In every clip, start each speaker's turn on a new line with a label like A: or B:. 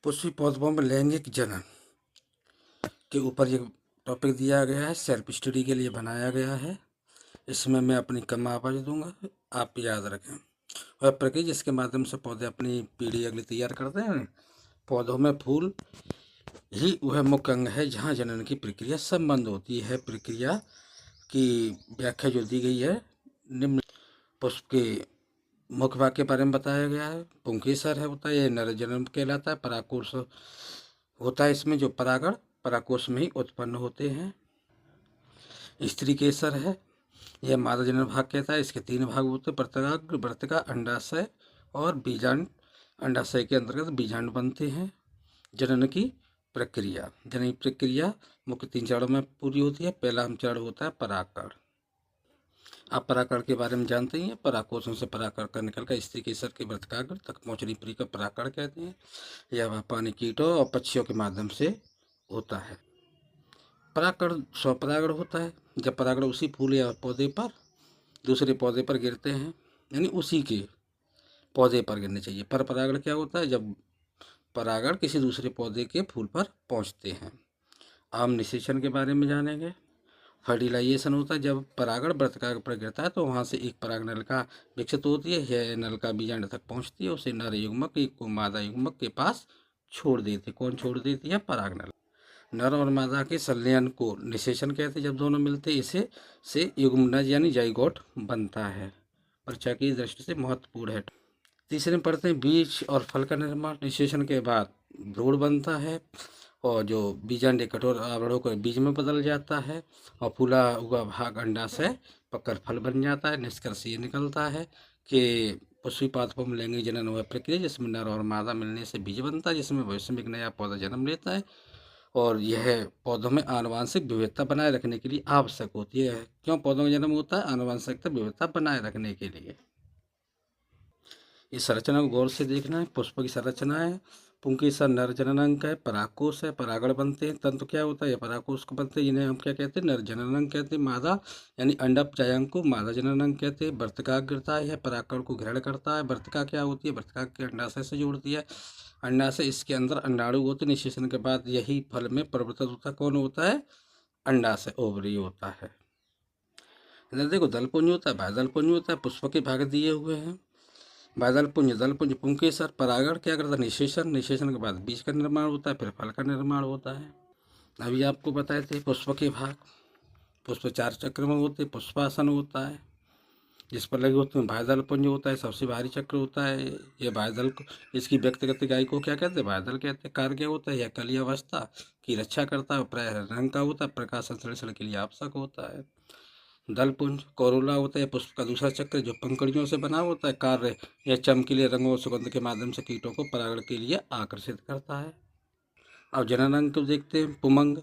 A: पुष्पी पौधों में लैंगिक जनन के ऊपर ये टॉपिक दिया गया है, सेल्फ स्टडी के लिए बनाया गया है। इसमें मैं अपनी कम आवाज़ दूंगा, आप याद रखें। वह प्रक्रिया जिसके माध्यम से पौधे अपनी पीढ़ी अगली तैयार करते हैं। पौधों में फूल ही वह मुख्य अंग है जहाँ जनन की प्रक्रिया संबंध होती है। प्रक्रिया की व्याख्या जो दी गई है निम्न। पुष्प के मुख्य भाग के बारे में बताया गया है। पुंकेसर है होता है, यह नर जनन कहलाता है। परागकोश होता है इसमें, जो परागण परागकोश में ही उत्पन्न होते हैं। स्त्री केसर है, यह मादा जनन भाग कहता है। इसके 3 भाग होते हैं, प्रत्यगाग्र, वर्तिका, अंडाशय और बीजांड। अंडाशय के अंतर्गत बीजांड बनते हैं। जनन की प्रक्रिया, जनन की प्रक्रिया मुख्य 3 चरणों में पूरी होती है। पहला चरण होता है परागकण। आप परागकण के बारे में जानते ही हैं। परागकोशों से परागकण का निकलकर स्त्री केसर के वर्तिकाग्र तक पहुंचनी प्रक्रिया का परागकण कहते हैं। यह पानी, कीटों और पक्षियों के माध्यम से होता है। परागकण स्वपरागण होता है, जब परागण उसी फूल या पौधे पर दूसरे पौधे पर गिरते हैं, यानी उसी के पौधे पर गिरने चाहिए। पर परागण क्या होता है, जब परागण किसी दूसरे पौधे के फूल पर पहुंचते हैं। आम निषेचन के बारे में जानेंगे। फर्टिलाइजेशन होता है, जब परागण वर्तिका पर गिरता है तो वहाँ से एक पराग नलिका विकसित होती है। यह नलिका बीजांड तक पहुँचती है, उसे नर युग्मक एक को मादा युग्मक के पास छोड़ देती है। कौन छोड़ देती है? पराग नलिका। नर और मादा के संलयन को निषेचन कहते हैं। जब दोनों मिलते हैं इसे से युग्मनज यानी जाइगोट बनता है। परिचय की दृष्टि से महत्वपूर्ण है। तीसरे में पढ़ते हैं बीज और फल का निर्माण। निषेचन के बाद भ्रूण बनता है और जो बीजांड कठोर आवरणों को बीज में बदल जाता है और फूला हुआ भाग अंडाशय पककर फल बन जाता है। निष्कर्ष ये निकलता है कि पुष्पी पादपों में लैंगिक जनन वह प्रक्रिया जिसमें नर और मादा मिलने से बीज बनता है, जिसमें भविष्य में एक नया पौधा जन्म लेता है। और यह पौधों में आनुवांशिक विविधता बनाए रखने के लिए आवश्यक होती है। क्यों पौधों का जन्म होता है? आनुवांशिकता विविधता बनाए रखने के लिए। इस संरचना को गौर से देखना है। पुष्प की संरचना है। पुंकेसर नर जननांग है, परागकोश है, परागण बनते हैं। तंतु क्या होता है? ये परागकोश को बनते हैं, जिन्हें हम क्या कहते हैं? नर जननांग कहते हैं। मादा यानी अंडपजायांग को मादा जननांग कहते हैं। वर्तिकाग्रता है, परागकण को ग्रहण करता है। वर्तिका क्या होती है? वर्तिका के अंडाशय से जोड़ती है। अंडाशय, इसके अंदर अंडाणु होते हैं। निषेचन के बाद यही फल में परिवर्तित होता है। कौन होता है? अंडाशय, ओवरी होता है। इधर देखो दलपुंज होता है, बाह्यदलपुंज होता है। पुष्प के भाग दिए हुए हैं। बाह्यदलपुंज, दलपुंज, पुंकेसर। परागण क्या करता है? निषेचन। निषेचन के बाद बीज का निर्माण होता है, फिर फल का निर्माण होता है। अभी आपको बताए थे पुष्प के भाग। पुष्प 4 चक्र में होते हैं। पुष्पासन होता है, जिस पर लगे होते हैं। बाह्यदलपुंज होता है, सबसे भारी चक्र होता है। ये बाह्यदल, इसकी व्यक्तिगत इकाई को क्या कहते हैं? बाह्यदल कहते हैं। कार्य क्या होता है? यह कली अवस्था की रक्षा करता है। प्राय रंग का होता है, प्रकाश संश्लेषण के लिए आवश्यक होता है। दलपुंज कोरोला होता है, पुष्प का दूसरा चक्र जो पंखुड़ियों से बना होता है। कार्य यह चमकीले रंगों और सुगंध के माध्यम से कीटों को परागण के लिए आकर्षित करता है। अब जनन अंग को देखते हैं। पुमंग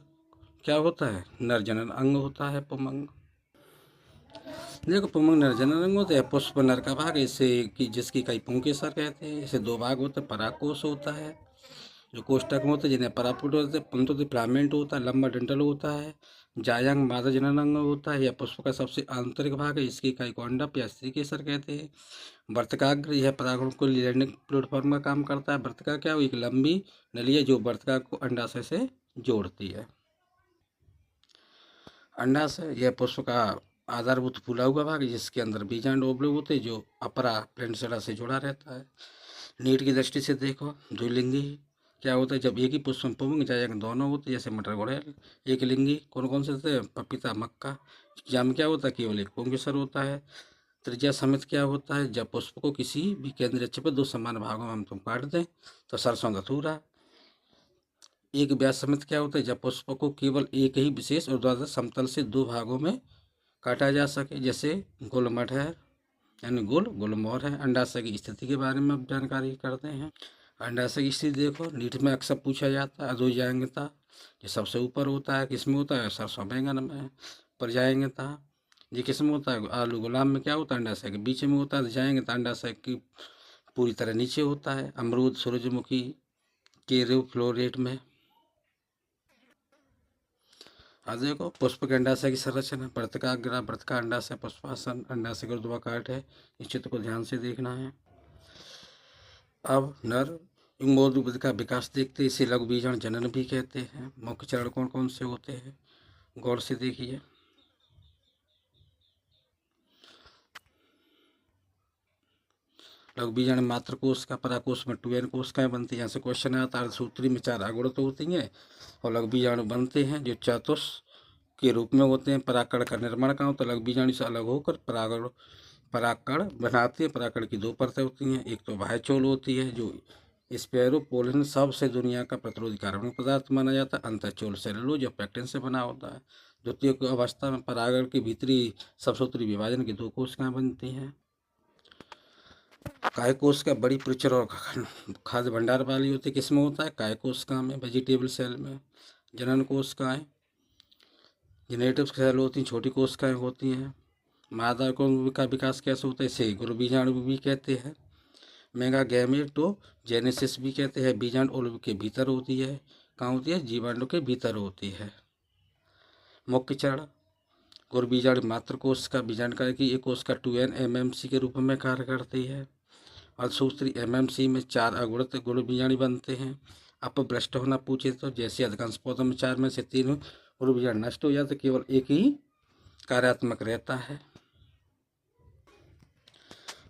A: क्या होता है? नर जनन अंग होता है पुमंग। देखो पुमंग नर जनन अंग होता है। पुष्प नर का भाग, इसे की जिसकी कई पुंकेसर कहते हैं। इसे 2 भाग होते हैं। परागकोश होता है, जो कोष्ठक में होते हैं, जिन्हें परापुट होते हैं। पुंतुति फिलामेंट होता है, लंबा डंठल होता है। जायांग मादा जननांग होता है। यह पुष्प का सबसे आंतरिक भाग है। इसकी इकाई को अंडप या स्त्री केसर कहते हैं। वर्तिकाग्र, यह परागण को लैंडिंग प्लेटफॉर्म का काम करता है। वर्तिका क्या? एक लंबी नली है जो वर्तिका को अंडाशय से जोड़ती है। अंडाशय, यह पुष्प का आधारभूत फूला हुआ भाग है, जिसके अंदर बीजांड ओवले होते हैं, जो अपरा प्लेंसड़ा से जुड़ा रहता है। नीट की दृष्टि से देखो, द्विलिंगी क्या होता है? जब एक ही पुष्प में पुंग जाएगा दोनों होते हैं, जैसे मटर गुड़हल। एक लिंगी कौन कौन से होते हैं? पपीता, मक्का। जाम क्या होता है? केवल एक पुंकेसर होता है। त्रिज्या समित क्या होता है? जब पुष्प को किसी भी केंद्रीय अक्ष पर 2 समान भागों में हम तुम काट दें तो सरसों धतूरा। एक व्यास समित क्या होता है? जब पुष्प को केवल एक ही विशेष ऊर्ध्वाधर समतल से 2 भागों में काटा जा सके, जैसे गुलमठ है, यानी गुलमोहर है। अंडाशय की स्थिति के बारे में अब जानकारी करते हैं। अंडाशय की स्थिति देखो, नीट में अक्सर पूछा जाता है। अधोजांगता, ये सबसे ऊपर होता है। किसमें होता है? सरसों बैंगन में। परजायंगता, ये किसमें होता है? आलू गुलाब में क्या होता है? अंडाशय के बीच में होता है। जाएंगता, अंडाशय की पूरी तरह नीचे होता है। अमरूद, सूरजमुखी के फ्लोरेट में। देखो पुष्प के अंडाशय की संरचना। वर्तिकाग्र, वर्तिका, अंडाशय, पुष्पासन, अंडाशय का ऊर्ध्वाकाट है। इस चित्र को ध्यान से देखना है। अब नर इंगोद का विकास देखते इसे लघु बीजाणु जनन भी कहते हैं। मुख्य चरण कौन कौन से होते हैं, गौर से देखिए। लघु बीजाणु मात्र कोश का, पराकोश में 2n कोशिकाएं बनती हैं। यहाँ से क्वेश्चन आता है अर्धसूत्री में 4 अगुणित होती हैं और लघु बीजाणु बनते हैं जो चतुष के रूप में होते हैं। परागकण का निर्माण कहाँ होता है, लघु बीजाणु से अलग होकर परागकण बनाते हैं। परागकण की 2 परतें होती हैं, एक तो बाह्य चोल होती है जो स्पेरोपोलिन सबसे दुनिया का प्रतिरोधी कार्बनिक पदार्थ माना जाता है। अंतःचोल सेलुलोज और पैक्टिन से बना होता है। द्वितीय अवस्था में परागण के भीतरी सबसूत्री विभाजन की 2 कोशिकाएं बनती हैं। काय कोशिका बड़ी प्रचुर और खाद्य भंडार वाली होती है। किसमें होता है, काय कोशिका में, वेजिटेबल सेल में। जनन कोशिकाएं जेनेटिव सेल होती हैं, छोटी कोशिकाएं होती हैं। मादा का विकास कैसे होता है, इसे गुरु बीजाणु भी कहते हैं। मेगा गैमेटोजेनेसिस भी कहते हैं। बीजाणु ओवम के भीतर होती है। कहाँ होती है, जीवाणु के भीतर होती है। मुख्य चरण गुरु बीजाणु मात्र कोशिका बीजाणुकाय की एक कोशिका 2n MMC के रूप में कार्य करती है। अर्धसूत्री MMC में 4 अगुणित गुरु बीजाणु बनते हैं। अपभ्रष्ट होना पूछे तो जैसे अधिकांश पौधों में 4 में से 3 गुरु बीजाणु नष्ट हो जाते, केवल एक ही कार्यात्मक रहता है।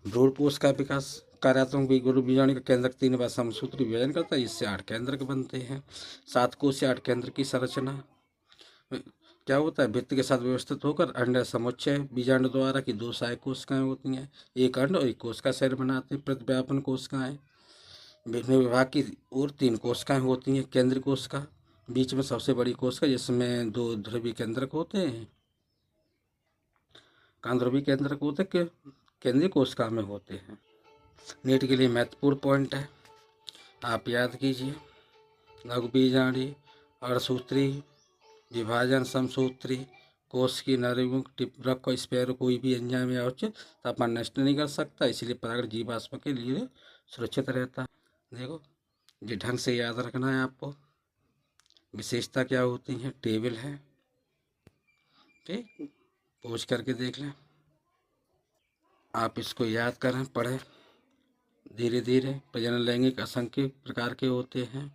A: भ्रूणपोष का विकास कार्यात्मक भी गुरु बीजाणु का केंद्रक 3 बार समसूत्री विभाजन करता है, इससे 8 केंद्रक बनते हैं। 7 कोश से 8 केंद्र की संरचना क्या होता है, भित्ति के साथ व्यवस्थित होकर अंड समुच्चय बीजाणु द्वारा की 2 सहायक कोशिकाएं होती हैं। एक अंड और एक कोशिका शरीर बनाते हैं। प्रतिव्यापन कोशिकाएं विभिन्न विभाग की ओर 3 कोशिकाएं होती हैं। केंद्रीय कोशिका बीच में सबसे बड़ी कोशिका जिसमें 2 ध्रुवीय केंद्रक होते हैं। कहाँ ध्रुवीय केंद्रक होते हैं, केंद्रीय कोशिका में होते हैं। नीट के लिए महत्वपूर्ण पॉइंट है, आप याद कीजिए। लघु बीजाणु, अर्धसूत्री, विभाजन समसूत्री, कोश की नरयुग्म, टिपरक और स्पेरो कोई भी एंजाइम या उच्च तापमान नष्ट नहीं कर सकता, इसलिए परागण जीवाश्म के लिए सुरक्षित रहता है। देखो ये ढंग से याद रखना है आपको। विशेषता क्या होती है, टेबल है, ठीक, पूछ करके देख लें। आप इसको याद करें, पढ़ें धीरे धीरे। प्रजनन लैंगिक असंख्य प्रकार के होते हैं।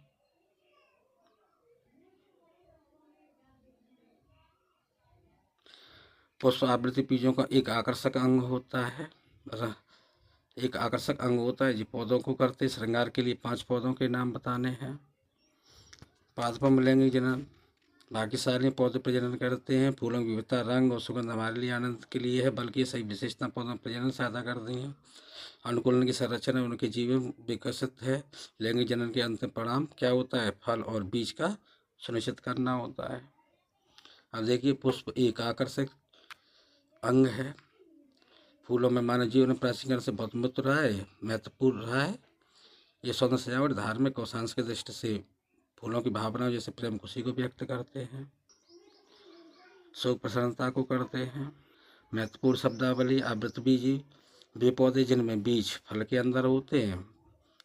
A: पुष्प आवृत्ति बीजों का एक आकर्षक अंग होता है। एक आकर्षक अंग होता है जो पौधों को करते। श्रृंगार के लिए 5 पौधों के नाम बताने हैं। पादपों लैंगिक जनन, बाकी सारे पौधे प्रजनन करते हैं। फूलों की विविधता, रंग और सुगंध हमारे लिए आनंद के लिए है, बल्कि सही विशेषता पौधों प्रजनन साझा करती हैं। अनुकूलन की संरचना उनके जीवन विकसित है। लैंगिक जनन के अंतिम परिणाम क्या होता है, फल और बीज का सुनिश्चित करना होता है। अब देखिए, पुष्प एक आकर्षक अंग है। फूलों में मानव जीवन में प्राचीन काल से बहुत महत्वपूर्ण रहा है। ये सौंदर्य सजावट, धार्मिक और सांस्कृतिक दृष्टि से फूलों की भावना जैसे प्रेम खुशी को व्यक्त करते हैं, शोक प्रसन्नता को करते हैं। महत्वपूर्ण शब्दावली, आवृतबीजी वे पौधे जिनमें बीज फल के अंदर होते हैं,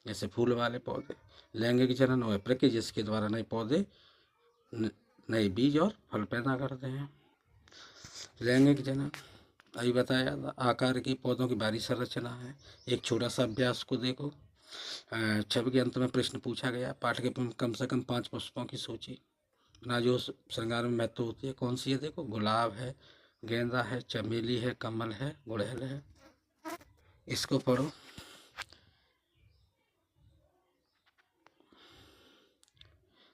A: जैसे फूल वाले पौधे। लैंगिक जनन वह प्रक्रिया जिसके द्वारा नए पौधे नए बीज और फल पैदा करते हैं। लैंगिक जनन अभी बताया था। आकार की पौधों की बाहरी संरचना है। एक छोटा सा अभ्यास को देखो। छवि के अंत में प्रश्न पूछा गया, पाठ के कम से कम 5 पुष्पों की सूची ना जो श्रृंगार में महत्व होती है, कौन सी है, देखो गुलाब है, गेंदा है, चमेली है, कमल है, गुड़हल है। इसको पढ़ो।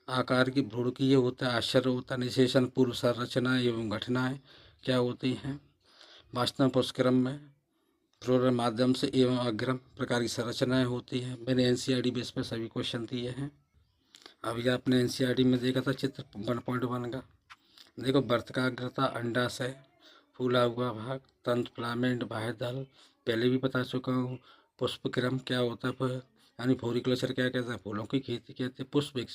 A: आकार की भ्रूण की ये होता है, आश्चर्य होता है, निषेचन पूर्व संरचना एवं घटनाएं क्या होती हैं। वास्तव पुष्पक्रम में फ्लोरल माध्यम से एवं अग्रम प्रकार की संरचनाएं होती हैं। मैंने एनसीईआरटी बेस पर सभी क्वेश्चन दिए हैं। अभी आपने एनसीईआरटी में देखा था चित्र 1.1 का। देखो, वर्तकाग्रता, अंडाशय, फूला हुआ भाग, तंतु, फिलामेंट, बाह्य दल पहले भी बता चुका हूँ। पुष्पक्रम क्या होता है, यानी फ्लोरिकल्चर क्या कहते हैं, फूलों की खेती कहते हैं। पुष्प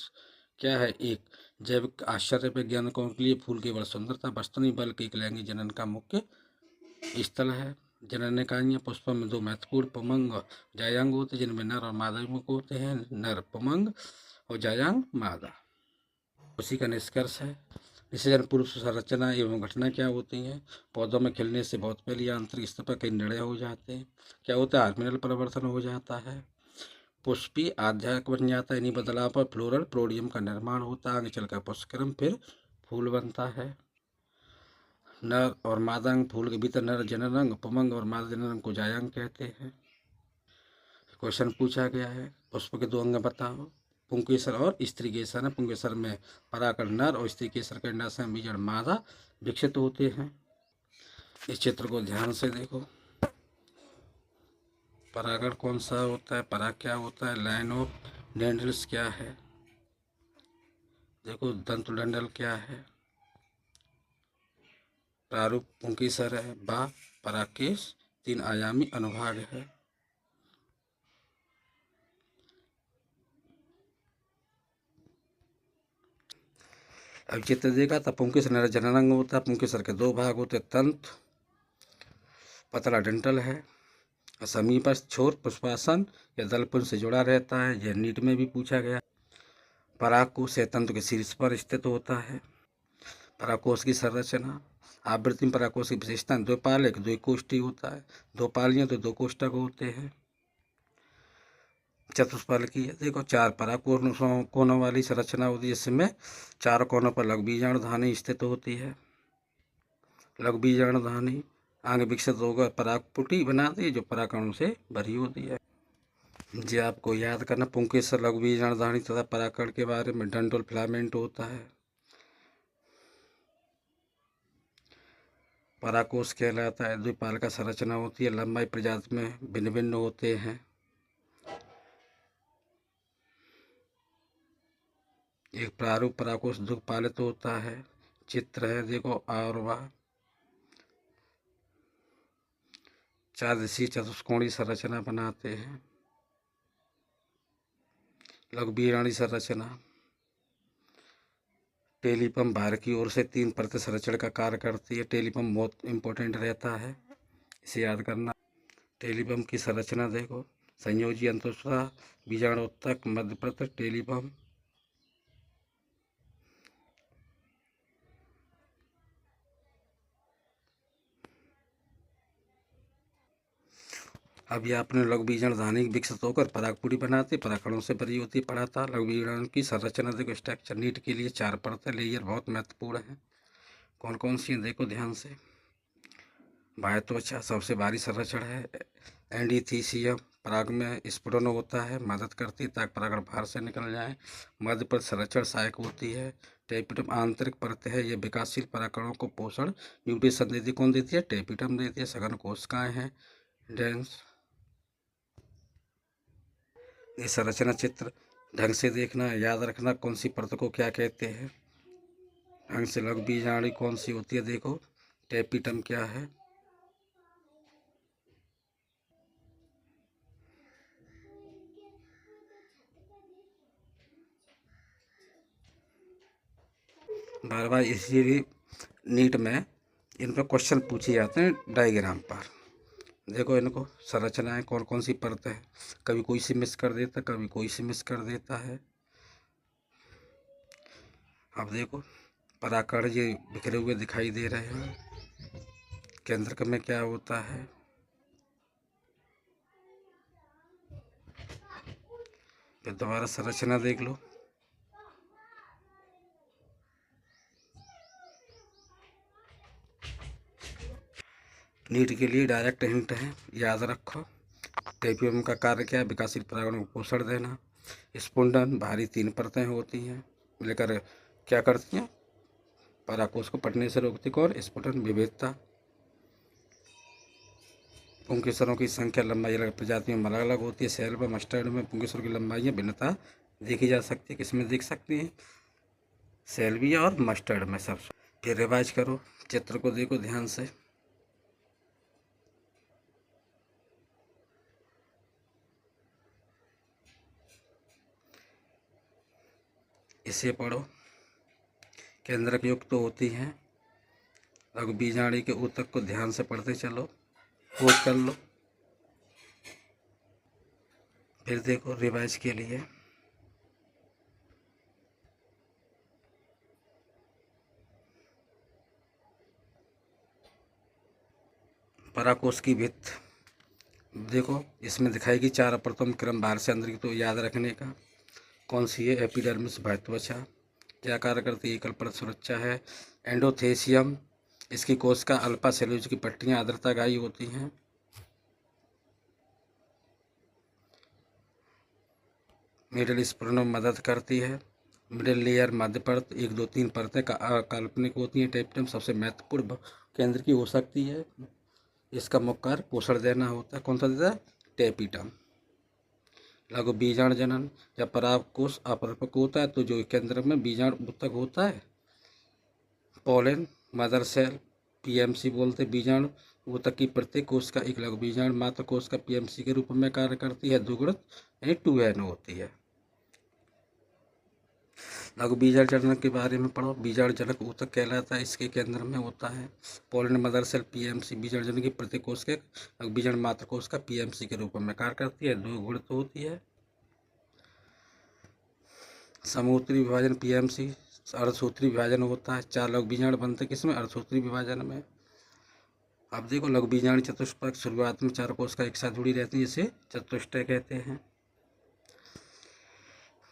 A: क्या है, एक जैविक आश्चर्य वैज्ञानिकों के लिए फूल केवल सुंदरता वस्तु नहीं बल्कि एक लैंगिक जनन का मुख्य स्थल है। जनन इकाइयाँ पुष्पों में 2 महत्वपूर्ण पुमंग और जायांग होते हैं, जिनमें नर और मादा मुख होते हैं। नर पुमंग और जायांग मादा। उसी का निष्कर्ष है। निषेचन पूर्व संरचना एवं घटना क्या होती हैं। पौधों में खिलने से बहुत पहले आंतरिक स्तर पर कई निर्णय हो जाते हैं। क्या होता है, हार्मोनल परिवर्तन हो जाता है। पुष्पी आध्यात्म बन जाता है। इन्हीं बदलाव पर फ्लोरल प्रोडियम का निर्माण होता है। आगे चलकर पुष्पक्रम फिर फूल बनता है। नर और मादा अंग फूल के भीतर नर जनन अंग, उपमंग और मादा जनन अंग को जायंग कहते हैं। क्वेश्चन पूछा गया है, पुष्प के दो अंग बताओ। पुंकेसर और स्त्री केसर है। पुंकेसर में परागण नर और स्त्री केसर के अंडा से बीजाणु मादा विकसित होते हैं। इस चित्र को ध्यान से देखो। परागण कौन सा होता है, पराग क्या होता है, लाइन ऑफ डैंडल्स क्या है, देखो दंतुडंडल क्या है, प्रारूप पुंकेसर है, बा परागकेश 3 आयामी अनुभाग है। अब चित्र देखा था, पुंकेसर नर जननांग होता है। पुंकेसर के 2 भाग होते, तंतु पतला डंठल है, समीपस्थ छोर पुष्पासन या दलपुंज से जुड़ा रहता है। यह नीट में भी पूछा गया। परागकोश तंतु के शीर्ष पर स्थित होता है। परागकोश की संरचना, आवृत्ति में परागकोश की विशेषता द्विपालिक द्विकोष्ठी होता है। 2 पालियां तो 2 कोष्ठक होते हैं। चतुष्पालिकी है, देखो 4 परागकोश कोनों वाली संरचना होती है, जिसमें 4 कोनों पर लघु बीजाणुधानी स्थित होती है। लघु बीजाणुधानी आंग विकसित होकर परागपुटी बनाती है, जो परागकणों से भरी होती है। जी आपको याद करना, पुंकेसर लघु बीजाणुधानी तथा परागकण के बारे में डंठल फिलामेंट होता है। परागकोश कहलाता है। द्विपालिका संरचना होती है। लंबाई प्रजाति में भिन्न भिन्न होते हैं। एक प्रारूप परागकोश द्विपालित होता है। चित्र है देखो, और वह 4 दिशीय चतुष्कोणीय संरचना बनाते हैं। लघु बीजाणु संरचना, टेलिपम बाहर की ओर से 3 परत संरचना का कार्य करती है। टेलिपम बहुत इंपॉर्टेंट रहता है, इसे याद करना। टेलिपम की संरचना देखो, संयोजी अंतःस्राव बीजाणुत्तक मध्य परत टेलिपम। अब ये आपने लघु बीजाणुधानी विकसित होकर परागपुटी बनाती, परागकणों से भरी होती। पढ़ा था। लघु बीजाणु की संरचना देखो, स्ट्रक्चर नीट के लिए 4 परतें, लेयर बहुत महत्वपूर्ण है। कौन कौन सी हैं देखो ध्यान से। बाह्य त्वचा सबसे भारी संरचना है। एंडीथीसियम पराग में स्फुटन होता है, मदद करती है ताकि परागण बाहर से निकल जाए। मध्य पर संरचना सहायक होती है। टेपिटम आंतरिक परत है, यह विकासशील परागकणों को पोषण न्यूट्रिशन देती। कौन देती है? टेपिटम देती है। सघन कोशिकाएं हैं, डेंस। ये संरचना चित्र ढंग से देखना, याद रखना कौन सी परत को क्या कहते हैं। ढंग से लघु बीजाणु कौन सी होती है देखो, टेपिटम क्या है। बार बार इसीलिए नीट में इन पर क्वेश्चन पूछे जाते हैं डायग्राम पर। देखो इनको संरचनाएं कौन कौन सी परत है, कभी कोई सी मिस कर देता, कभी कोई सी मिस कर देता है। अब देखो परागकण ये बिखरे हुए दिखाई दे रहे हैं। केंद्रक में क्या होता है, फिर दोबारा संरचना देख लो। नीट के लिए डायरेक्ट हिंट है, याद रखो। टेपियम का कार्य क्या है? विकासशील परागणों को पोषण देना। स्पुंडन भारी 3 परतें होती हैं, लेकर क्या करती हैं? परागकोश को पटने से रोकती। और स्फुटन विविधता। पुंकेसरों की संख्या लंबाई अलग प्रजातियों में अलग अलग होती है। सेल व मस्टर्ड में पुंकेसरों की लंबाई भिन्नता देखी जा सकती है। किसमें देख सकते हैं? सेल्विया और मस्टर्ड में। सब फिर रिवाइज करो, चित्र को देखो ध्यान से। इसे पढ़ो। केंद्रक युक्त तो होती हैं। लघु बीजाणु के ऊतक को ध्यान से पढ़ते चलो, खोज कर लो। फिर देखो रिवाइज के लिए। परागकोश की भित्त देखो इसमें दिखाएगी 4 प्रथम क्रम बाहर से अंदर की, तो याद रखने का। कौन सी है? एपिडर्मिस बाह्य त्वचा। क्या कार्य करती है? एकल परत सुरक्षा है। एंडोथेसियम, इसकी कोशिका अल्फा सेलुलोज की पट्टियां आर्द्रतागायी होती हैं। मिडल स्पून में मदद करती है। मिडिल लेयर मध्य परत 1 2 3 परतें काल्पनिक होती हैं। टेपिटम सबसे महत्वपूर्ण केंद्र की हो सकती है। इसका मुख्य कार्य पोषण देना होता है। कौन सा देता है? टेपिटम। लघु बीजाणु जनन, जब परागकोश अपरिपक्व होता है तो जो केंद्र में बीजाणु ऊतक होता है, पोलन मदर सेल पीएमसी बोलते, बीजाणु ऊतक की प्रत्येक कोश का एक लघु बीजाणु मात्र कोश का पीएमसी के रूप में कार्य करती है। दुगुणित यानी 2n होती है। लघु बीजाणु जनन के बारे में पढ़ो। बीजाणु जनक ऊतक कहलाता है, इसके केंद्र में होता है पोलन मदर सेल पीएमसी। बीजाणु जनन की प्रत्येक कोश के लघु बीजाणु मात्र कोश का पीएमसी के रूप में कार्य करती है। द्विगुणित होती है। समूत्री विभाजन पीएमसी, अर्धसूत्री विभाजन होता है। 4 लघु बीजाणु बनते किसमें? अर्धसूत्री विभाजन में। अब देखो लघु बीजाणु चतुष्पद शुरुआत में 4 कोश का एक साथ जुड़ी रहती है, इसे चतुष्टय कहते हैं।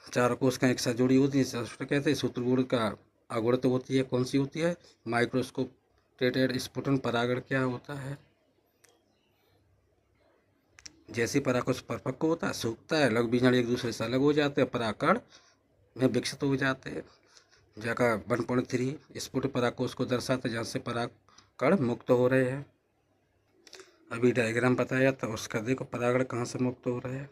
A: 4 कोश का एक साथ जुड़ी होती है, चतुष्टय कहते हैं। सूत्रगुण का अगुणित होती है। कौन सी होती है? माइक्रोस्कोपेटेड स्फुटन परागण क्या होता है? जैसे परागकोश परिपक्व होता है, सूखता है, लघु बीजाणु एक दूसरे से अलग हो जाते हैं, परागकण में विकसित हो जाते हैं। जगह 1.3 स्फुट परागकोश को दर्शाता है, जहाँ से परागकण मुक्त हो रहे हैं। अभी डायग्राम बताया था उसका, देखो परागण कहाँ से मुक्त हो रहे हैं।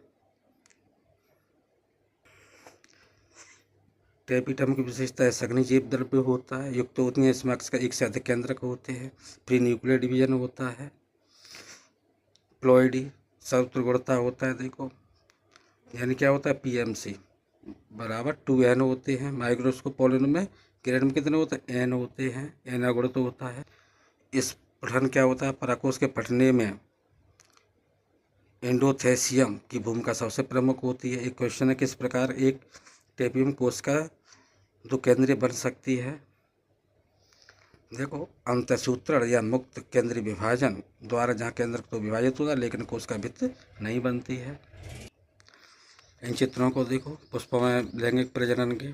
A: टेपिटम की विशेषता है सघनी जीव द्रव्य होता है, युक्त होती है। इसमें अक्ष का एक से अधिक केंद्रक होते हैं। प्री न्यूक्लियर डिवीजन होता है। प्लॉइडी सर्वत्रिगुणता होता है। देखो यानी क्या होता है? पीएमसी बराबर 2n होते हैं। माइक्रोस्कोप पोलन में किरण में कितने होते हैं? n होते हैं। n अगुणित होता है। इस पठन क्या होता है? परागकोश के फटने में एंडोथेसियम की भूमिका सबसे प्रमुख होती है। एक क्वेश्चन है, किस प्रकार एक टेपियम कोश का दो केंद्रीय बन सकती है? देखो अंतःसूत्रण या मुक्त केंद्रीय विभाजन द्वारा, जहाँ केंद्र तो विभाजित होता है लेकिन कोश का भित्ति नहीं बनती है। इन चित्रों को देखो। पुष्पों में लैंगिक प्रजनन के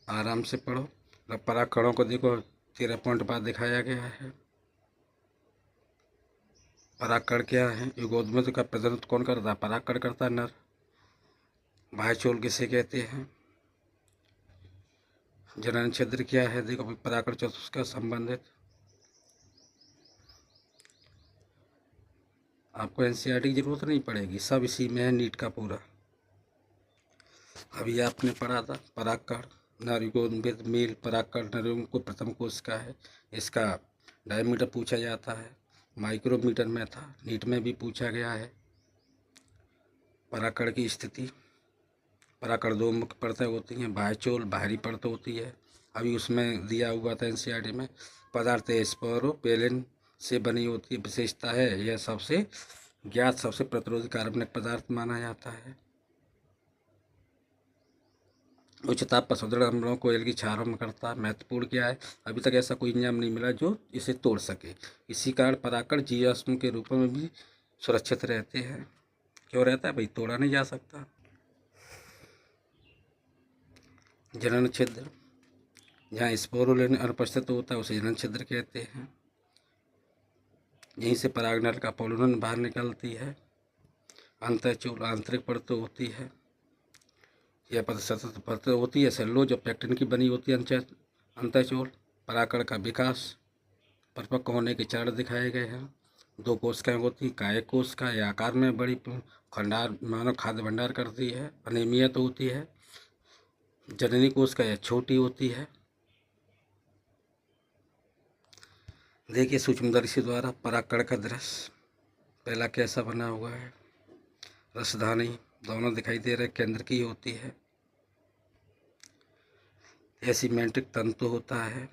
A: आराम से पढ़ो। परागकणों को देखो 13 पॉइंट बाद दिखाया गया है। परागकण क्या है? युगोद्भिद का प्रजनन कौन करता है? परागकण करता है, नर। बाह्यचोल किसे कहते हैं? जनन छिद्र क्या है? देखो परागकण चतुष्क संबंधित। आपको एनसीईआरटी की जरूरत नहीं पड़ेगी, सब इसी में है, नीट का पूरा। अभी आपने पढ़ा था परागकण नर युगोद्भिद मेल परागकण नर को प्रथम कोश का है। इसका डायमीटर पूछा जाता है, माइक्रोमीटर में था, नीट में भी पूछा गया है। परागकण की स्थिति, परागकण 2 मुख्य परतें होती हैं। बाह्यचोल बाहरी परत होती है, अभी उसमें दिया हुआ था एनसीईआरटी में। पदार्थ स्पोरोपेलिन से बनी होती है। विशेषता है यह सबसे ज्ञात सबसे प्रतिरोधी कार्बनिक पदार्थ माना जाता है। उच्च ताप पर सुदृढ़ अम्लों को एल की क्षारों में करता है। महत्वपूर्ण क्या है? अभी तक ऐसा कोई एंजाइम नहीं मिला जो इसे तोड़ सके। इसी कारण परागकण जीवाश्म के रूप में भी सुरक्षित रहते हैं। क्यों रहता है भाई? तोड़ा नहीं जा सकता। जनन छिद्र, जहाँ स्पोरुलिन अनुपस्थित होता है उसे जनन छिद्र कहते हैं। यहीं से परागनल का पोलन बाहर निकलती है। अंतःचूल आंतरिक परत होती है। यह परत सतत परत होती है, सेलुलोज और पेक्टिन की बनी होती है। अंतःचूल परागकण का विकास, परिपक्व होने के चरण दिखाए गए हैं। 2 कोशिकाएं होती हैं। कायिक कोशिका या आकार में बड़ी खंडार मानव खाद्य भंडार करती है, अनियमित होती है। जननी कोशिका यह छोटी होती है। देखिए सूक्ष्मदर्शी द्वारा परागकण का दृश्य पहला कैसा बना हुआ है। रसधानी दोनों दिखाई दे रहे, केंद्र की होती है। एसिमेंट्रिक तंतु होता है।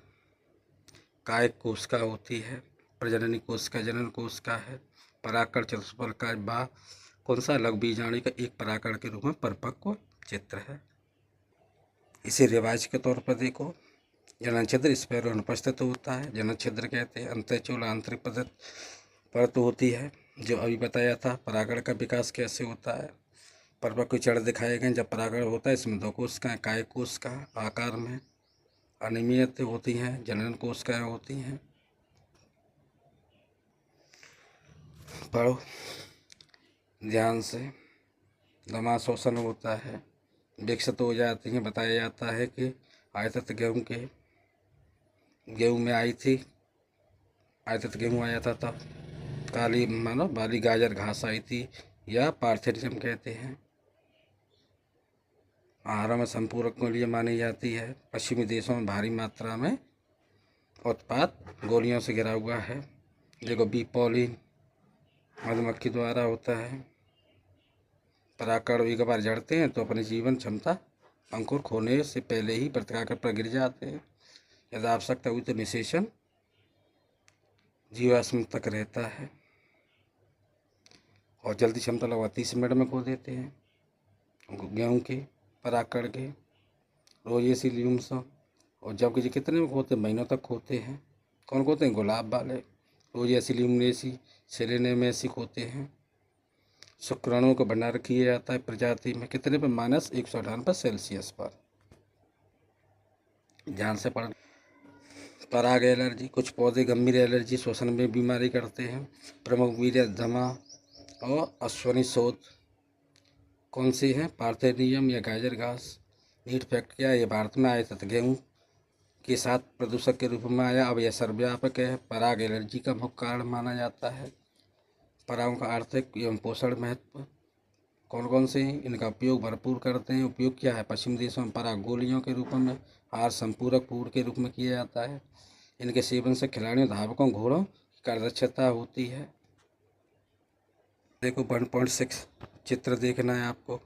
A: कायिक कोशिका होती है। प्रजननी कोशिका जनन कोशिका है। परागकण चतुष्फलकाय बा कौन सा? लघु बीजाणु का एक परागकण के रूप में परिपक्व चित्र है। इसे रिवाज के तौर पर देखो। जनन छिद्र स्पेरो अनुपस्थित होता है, जनन छिद्र कहते हैं। अंतःचूल आंतरिक परत होती है, जो अभी बताया था। परागण का विकास कैसे होता है, परिपक्व जड़ दिखाए गए। जब परागण होता है इसमें 2 कोशिकाएं काय कोशिका आकार में अनियमित होती हैं, जनन कोशिकाएं होती हैं। पढ़ो ध्यान से। दमा शोषण होता है, विकसित हो जाती हैं। बताया जाता है कि आयतत गेहूँ में आई थी, आयतत गेहूँ आया था तब काली मानो बाली गाजर घास आई थी, या पार्थेनिज्म कहते हैं। आहारों में संपूरक के लिए मानी जाती है। पश्चिमी देशों में भारी मात्रा में उत्पाद गोलियों से घिरा हुआ है। देखो बी पॉलिन मधुमक्खी द्वारा होता है। परागकण एक बार जड़ते हैं तो अपनी जीवन क्षमता अंकुर खोने से पहले ही वर्तिकाग्र पर गिर जाते हैं। यदि आवश्यकता हुई तो निषेचन जीवाश्म तक रहता है और जल्दी क्षमता लगभग 30 मिनट में खो देते हैं। गेहूँ के परागकण के रोजेसिलियम्स, और जबकि कितने में खोते, महीनों तक खोते हैं। कौन खोते हैं? गुलाब वाले रोजेसिलियमनेसी सेलेनेमेसी खोते हैं। शुक्राणुओं को भंडार किया जाता है प्रजाति में कितने पर? -198 सेल्सियस पर। ध्यान से पढ़। पराग एलर्जी, कुछ पौधे गंभीर एलर्जी श्वसन में बीमारी करते हैं। प्रमुख वीर्य दमा और अश्वनी शोध कौन सी है? पार्थेनियम या गाजर घास। नीट फैक्ट क्या है? ये भारत में आए तथा गेहूँ के साथ प्रदूषक के रूप में आया। अब यह सर्वव्यापक है। पराग एलर्जी का मुख्य कारण माना जाता है। परागों का आर्थिक एवं पोषण महत्व कौन कौन से हैं? इनका उपयोग भरपूर करते हैं। उपयोग क्या है? पश्चिमी देशों में पराग गोलियों के रूप में, आहार संपूरक फूड के रूप में किया जाता है। इनके सेवन से खिलाड़ियों, धावकों, घोड़ों की कार्यदक्षता होती है। देखो 1.6 चित्र देखना है आपको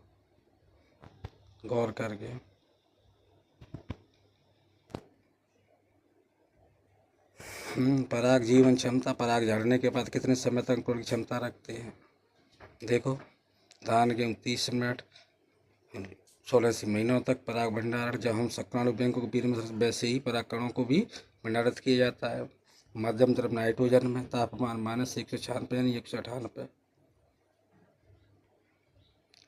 A: गौर करके। पराग जीवन क्षमता, पराग झड़ने के बाद कितने समय तक अंकुरण की क्षमता रखते हैं? देखो धान गेहूँ 30 मिनट, 16 से महीनों तक। पराग भंडारण, जब हम शुक्राणु बैंकों को बीज में वैसे ही परागकणों को भी भंडारित किया जाता है। मध्यम द्रव नाइट्रोजन में, तापमान -196 यानी 198।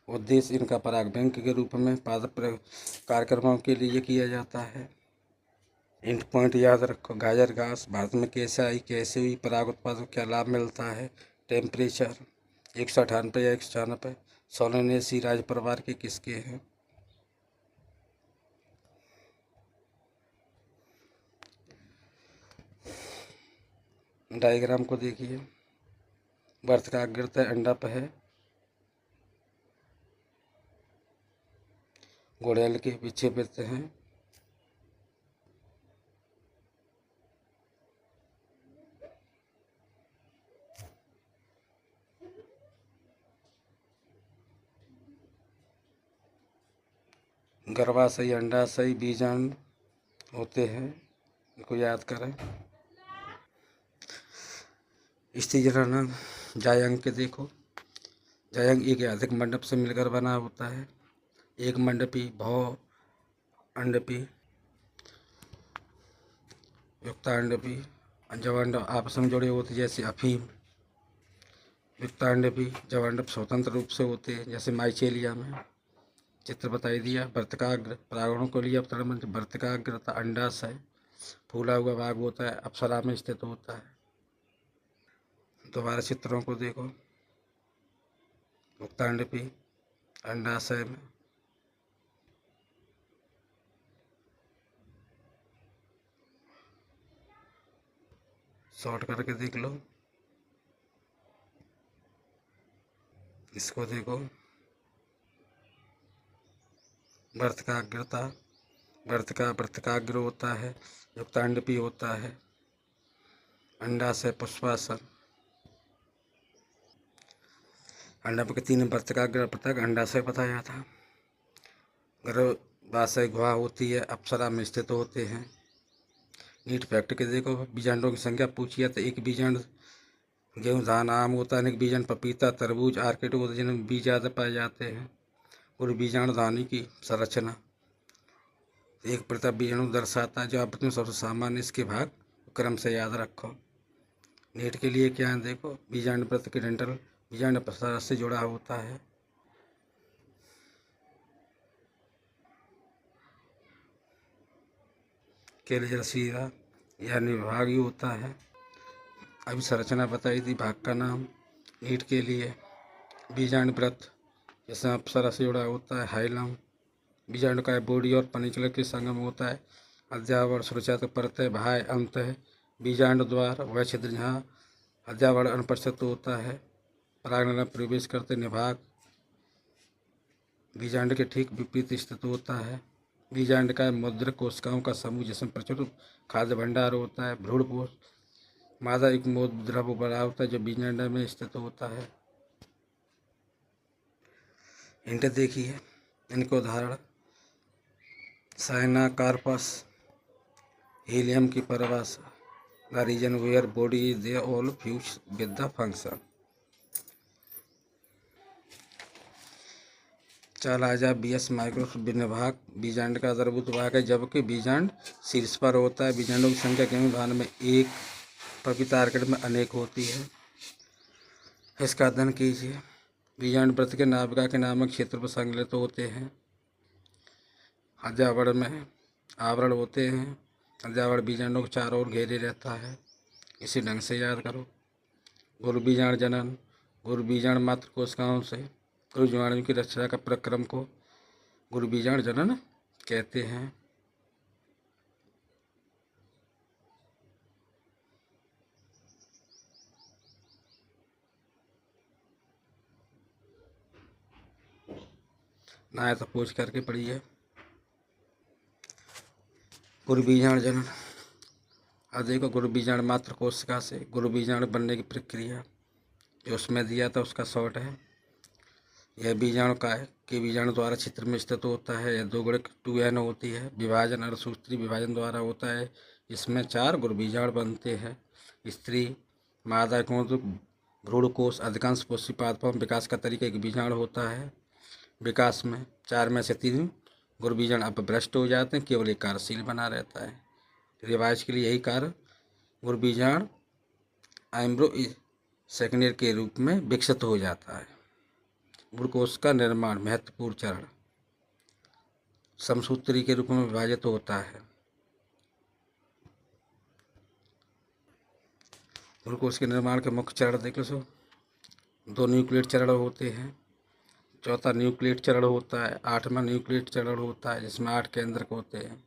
A: उद्देश्य इनका पराग बैंक के रूप में पादप कार्यक्रमों के लिए किया जाता है। इंट पॉइंट याद रखो। गाजर घास भारत में कैसे आई, कैसे हुई, पराग उत्पादन क्या लाभ मिलता है? टेम्परेचर 198 या 196। सोलेनेसी राज परिवार के किसके हैं? डायग्राम को देखिए। वर्तिकाग्रता अंडप है, गुड़ैल के विक्षेपित हैं। गर्भाशयी, अंडाशयी, बीजाणु होते हैं। इनको याद करें। स्त्री जनन जायंग के देखो। जायंग एक या अधिक मंडप से मिलकर बना होता है। एक मंडपी, बहु अंडपी, युक्तांडपी। जब अंडप आपस में जुड़े होते जैसे अफीम। युक्तांडपी जब अंडप स्वतंत्र रूप से होते हैं जैसे माइचेलिया में। चित्र बताई दिया। वर्तिकाग्र परागणों को लिए अवतरण मंत्र। वर्तिकाग्रता अंडाशय फूला हुआ भाग होता है, अप्सरा में स्थित होता है। दोबारा चित्रों को देखो। युक्तांडपी अंडाशय में, शॉर्ट करके देख लो। इसको देखो। वर्तिकाग्रता, वर्तिकाग्र होता है, युक्तांडपी होता है, अंडाशय पुष्पासन। अंडप के 3 वर्तिकाग्र पृथक, अंडाशय बताया था। गर्भाशय गुहा होती है, अप्सरा में स्थित होते हैं। नीट फैक्ट के देखो। बीजांडों की संख्या पूछी है तो एक बीजांड गेहूँ, धान, आम होता है। अनेक बीजांड पपीता, तरबूज, आर्किड होते हैं जिनमें बीज ज़्यादा पाए जाते हैं। पूरी बीजाणु धानी की संरचना एक पृथक बीजाणु दर्शाता है जो आपस में सबसे सामान्य। इसके भाग क्रम से याद रखो। नीट के लिए क्या है देखो, बीजांड वृत्त के डेंटल बीजांड प्रसार से जुड़ा होता है। केलियर सीरा यानी विभाग होता है। अभी संरचना बताई थी भाग का नाम। नीट के लिए बीजांड वृत्त जिसमें अप्सरा से जुड़ा होता है। हाइलम बीजांड का बॉडी और पनिकलर के संगम होता है। अध्यावरण सुरचात परतः भाय अंत है। बीजांड द्वार वह छिद्र जहाँ अध्यावरण अनुपस्थित होता है। परागण में प्रवेश करते निभाग बीजांड के ठीक विपरीत स्थित होता है। बीजांड का मुद्रक कोशिकाओं का समूह जिसमें प्रचुर खाद्य भंडार होता है। भ्रूणपोष मादा एक द्रव बड़ा होता है जो बीजांड में स्थित होता है। हिंट देखिए इनके उदाहरण, साइनाकार्पस हीलियम की परिभाषा, the region where body is they all fuse with the function. चालाजा बीएस माइक्रोस्कोप विभाग बीजांड का आधारभूत भाग है, जबकि बीजांड शीर्ष पर होता है। बीजांडों की संख्या केवल भाग में एक प्रकृति आर्किड में अनेक होती है। इसका अध्ययन कीजिए। बीजांड वृत्त के नाभिका के नामक क्षेत्र पर संकलित होते हैं। अध्यावरण में आवरण होते हैं। अध्यावरण बीजांडों को चारों ओर घेरे रहता है। इसी ढंग से याद करो। गुरु बीजांड जनन, गुरु बीजांड मात्र कोशिकाओं से गुरु जीवाणु की रचना का प्रक्रम को गुरु बीजांड जनन कहते हैं। ना तो पूछ करके पढ़िए। गुरु बीजांड जनन, अब देखो गुरु बीजांड मात्र कोशिका से गुरु बीजांड बनने की प्रक्रिया जो उसमें दिया था उसका शॉर्ट है। यह बीजाणु का है कि बीजाणु द्वारा क्षेत्र में स्थित होता है। यह 2 गुणिक 2n होती है। विभाजन अर्धसूत्री विभाजन द्वारा होता है। इसमें 4 गुरु बीजाणु बनते हैं। स्त्री मादा भ्रूणकोश अधिकांश पोषी पादपों में विकास का तरीका एक बीजाणु होता है। विकास में 4 में से 3 गुरु बीजाणु अपभ्रष्ट हो जाते हैं, केवल एक कार्यशील बना रहता है। रिवाज के लिए यही कार्य गुरु बीजाणु एम्ब्रो सेकेंडरी के रूप में विकसित हो जाता है। भ्रूणकोश का निर्माण महत्वपूर्ण चरण समसूत्री के रूप में विभाजित होता है। भ्रूणकोश के निर्माण के मुख्य चरण देख लो। 2 न्यूक्लियेट चरण होते हैं। चौथा न्यूक्लियेट चरण होता है। 8वां न्यूक्लियेट चरण होता है जिसमें 8 केंद्रक होते हैं।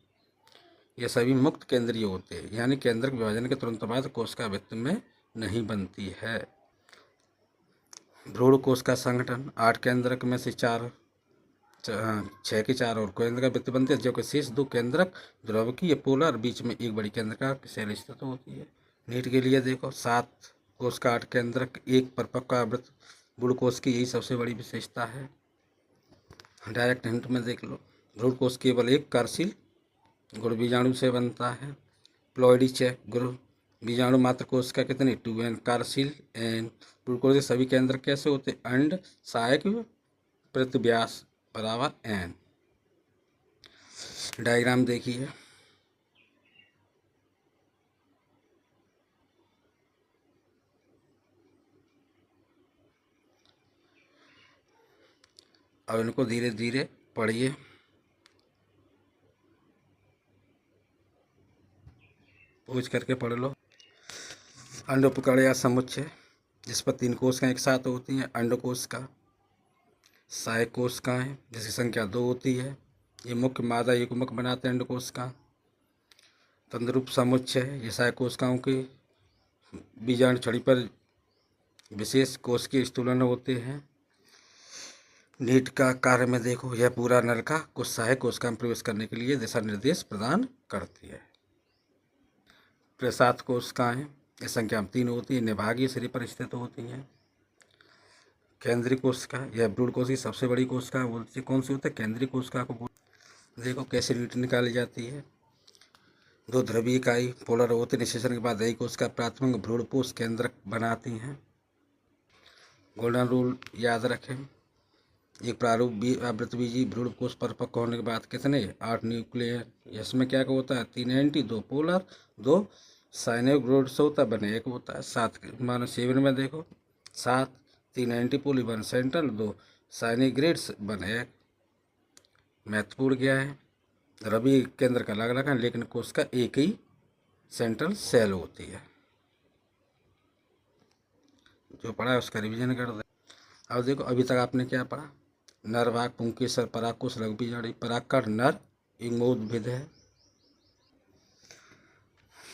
A: ये सभी मुक्त केंद्रीय होते हैं, यानी केंद्रक विभाजन के तुरंत बाद कोशिका भित्त में नहीं बनती है। भ्रूणकोश का संगठन 8 केंद्रक में से 6 के 4 और केंद्रक वृत्त बनते हैं, जो कि शेष 2 केंद्रक द्रव की ये पोलर बीच में एक बड़ी केंद्रका सेल स्थित होती है। नीट के लिए देखो 7 कोश का 8 केंद्रक एक परिपक्व आवृत्त भ्रूणकोश की यही सबसे बड़ी विशेषता है। डायरेक्ट हिंट में देख लो। भ्रूणकोश केवल एक कार्यशील गुरु बीजाणु से बनता है। प्लॉइडी चेक गुरु बीजाणु मात्र कोश का कितने 2n कार्यशील एन। भ्रूणकोश के सभी केंद्र कैसे होते अंड सहायक प्रति व्यास बराबर n। डायग्राम देखिए। अब इनको धीरे धीरे पढ़िए। पूछ करके पढ़ लो। अंडोपकर्ण या समुच्चय जिस पर 3 कोशिकाएं एक साथ होती हैं। अंडकोशिका, सहायक कोशिकाएं जिसकी संख्या 2 होती है। ये मुख्य मादा युग्मक बनाते हैं अंडकोशिका। तंद्रुप समुच्चय ये सहायक कोशिकाओं के बीजाणु छड़ी पर विशेष कोशिकीय स्थूलन होते हैं। नीट का कार्य में देखो, यह पूरा नलिका कुछ सहायक कोशिका में प्रवेश करने के लिए दिशा निर्देश प्रदान करती है। प्रसाद कोशिकाएं इस संख्या में 3 होती है। निभागीय सिरे पर स्थित होती हैं। केंद्रीय कोशिका यह भ्रूणकोश की सबसे बड़ी कोशिका बोलती है। कौन सी होती है? केंद्रीय कोशिका को देखो कैसे नीट निकाली जाती है। 2 ध्रुवीय इकाई पोलर होते निषेचन के बाद यही कोशिका प्राथमिक भ्रूणपोष केंद्रक बनाती हैं। गोल्डन रूल याद रखें। एक प्रारूप आवृतबीजी भ्रूणकोश परिपक्व होने के बाद कितने 8 न्यूक्लियर, इसमें क्या होता है 3 एंटी 2 पोलर 2 साइनिक ग्रोड से होता है, बने एक होता है। 7 मानो 7 में देखो 7, 3 एंटीपोल 1 सेंट्रल, 2 साइनिक ग्रेड्स, बने एक। महत्वपूर्ण क्या है, रवि केंद्र का अलग अलग है लेकिन कोश का एक ही सेंट्रल सेल होती है। जो पढ़ा है उसका रिवीजन कर दे। अब देखो अभी तक आपने क्या पढ़ा, नर भाग पुंकेसर परागकोश लघुबीजाणु, परागकण नर इंगोद्भिद है।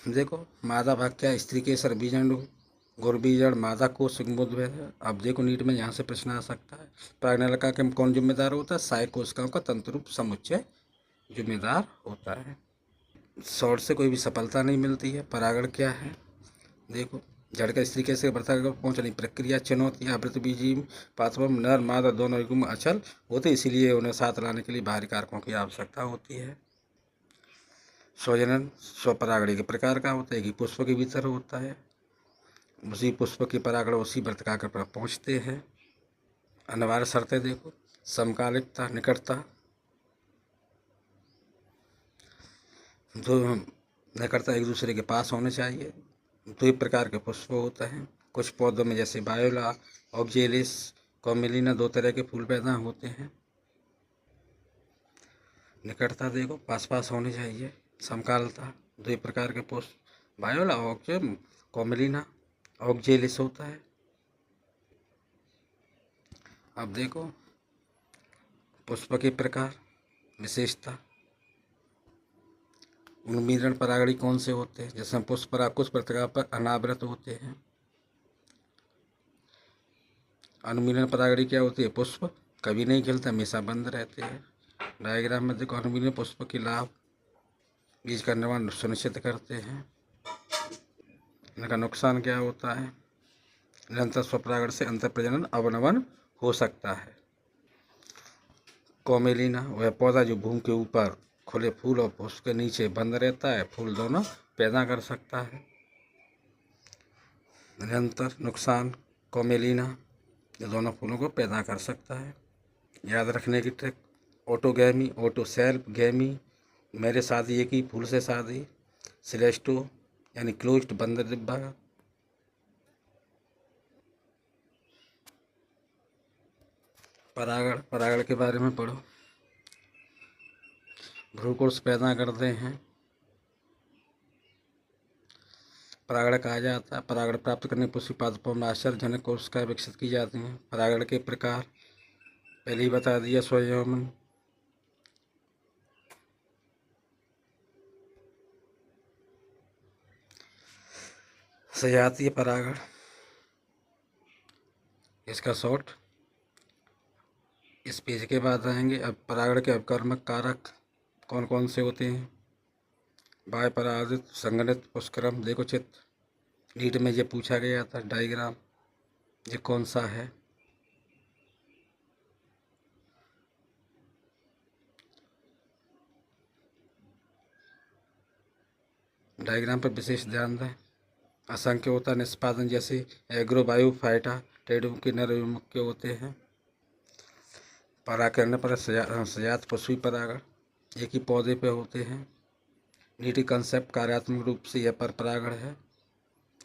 A: देखो मादा भाग क्या है, स्त्री केसर बीजाणु, गुरबीजड़ मादा कोश इंगोद्भिद है। अब देखो नीट में यहाँ से प्रश्न आ सकता है, प्रागनलिका के कौन जिम्मेदार होता है, सहायक कोशिकाओं का तंतुरूप समुच्चय जिम्मेदार होता है। शॉर्ट से कोई भी सफलता नहीं मिलती है। परागण क्या है, देखो जड़ का स्त्री कैसे वृद्धि पहुंचने प्रक्रिया, चुनौती, आवृतबीजी पाथवम, नर मादा दोनों युग्म अचल होते, इसीलिए उन्हें साथ लाने के लिए बाहरी कारकों की आवश्यकता होती है। स्वजनन स्वपरागणी के प्रकार का होता है कि पुष्प के भीतर होता है, उसी पुष्प की परागण उसी वृत्ताकार पर पहुंचते हैं। अनिवार्य शर्तें देखो, समकालिकता, निकटता, दो निकटता एक दूसरे के पास होने चाहिए। 2 प्रकार के पुष्प होते हैं कुछ पौधों में, जैसे बायोला, ऑक्जेलिस, कॉमेलिना, 2 तरह के फूल पैदा होते हैं। निकटता देखो पास पास होनी चाहिए। समकालता 2 प्रकार के पुष्प, बायोला, ऑक्जेम, कॉमेलिना, ऑक्जेलिस होता है। अब देखो पुष्प के प्रकार, विशेषता, उन्मीलन परागणी कौन से होते हैं, जैसे पुष्प पराग कुछ प्रकार पर अनावृत होते हैं। अनुमीलन परागणी क्या होती है, पुष्प कभी नहीं खिलते, हमेशा बंद रहते हैं। डायग्राम में देखो अनुमीलन पुष्प के लाभ, बीज का निर्माण सुनिश्चित करते हैं। इनका नुकसान क्या होता है, निरंतर स्वपरागण से अंतर प्रजनन अवनवन हो सकता है। कोमेलिना वह पौधा जो भूमि के ऊपर खुले फूल और पुष्प के नीचे बंद रहता है, फूल दोनों पैदा कर सकता है। निरंतर नुकसान, कोमेलिना ये दोनों फूलों को पैदा कर सकता है। याद रखने की ट्रिक, ऑटोगैमी, ऑटो सेल्फ गैमी, मेरे शादी एक ही फूल से शादी, सिलेस्टो यानी क्लोज्ड बंद डिब्बा। परागण, परागण के बारे में पढ़ो। भ्रूकोश पैदा करते हैं, परागण कहा जाता है। परागण प्राप्त करने पुष्पी पादपों में आश्चर्यजनक कोशिकाएं विकसित की जाती हैं। परागण के प्रकार पहले ही बता दिया, स्वयंवन, सजातीय परागण, इसका शॉर्ट इस पेज के बाद आएंगे। अब परागण के अपकर्मक कारक कौन कौन से होते हैं, बाह्य परागित, संगठित, पुष्करम। देखो चित्र नीट में ये पूछा गया था, डायग्राम ये कौन सा है, डायग्राम पर विशेष ध्यान दें। असंख्य होता निष्पादन, जैसे एग्रोबायोफाइटा टेडुम के नर मुख्य होते हैं। परागण पर सजात पुष्पी परागण एक ही पौधे पे होते हैं। नीति कंसेप्ट, कार्यात्मक रूप से यह पर परागण है,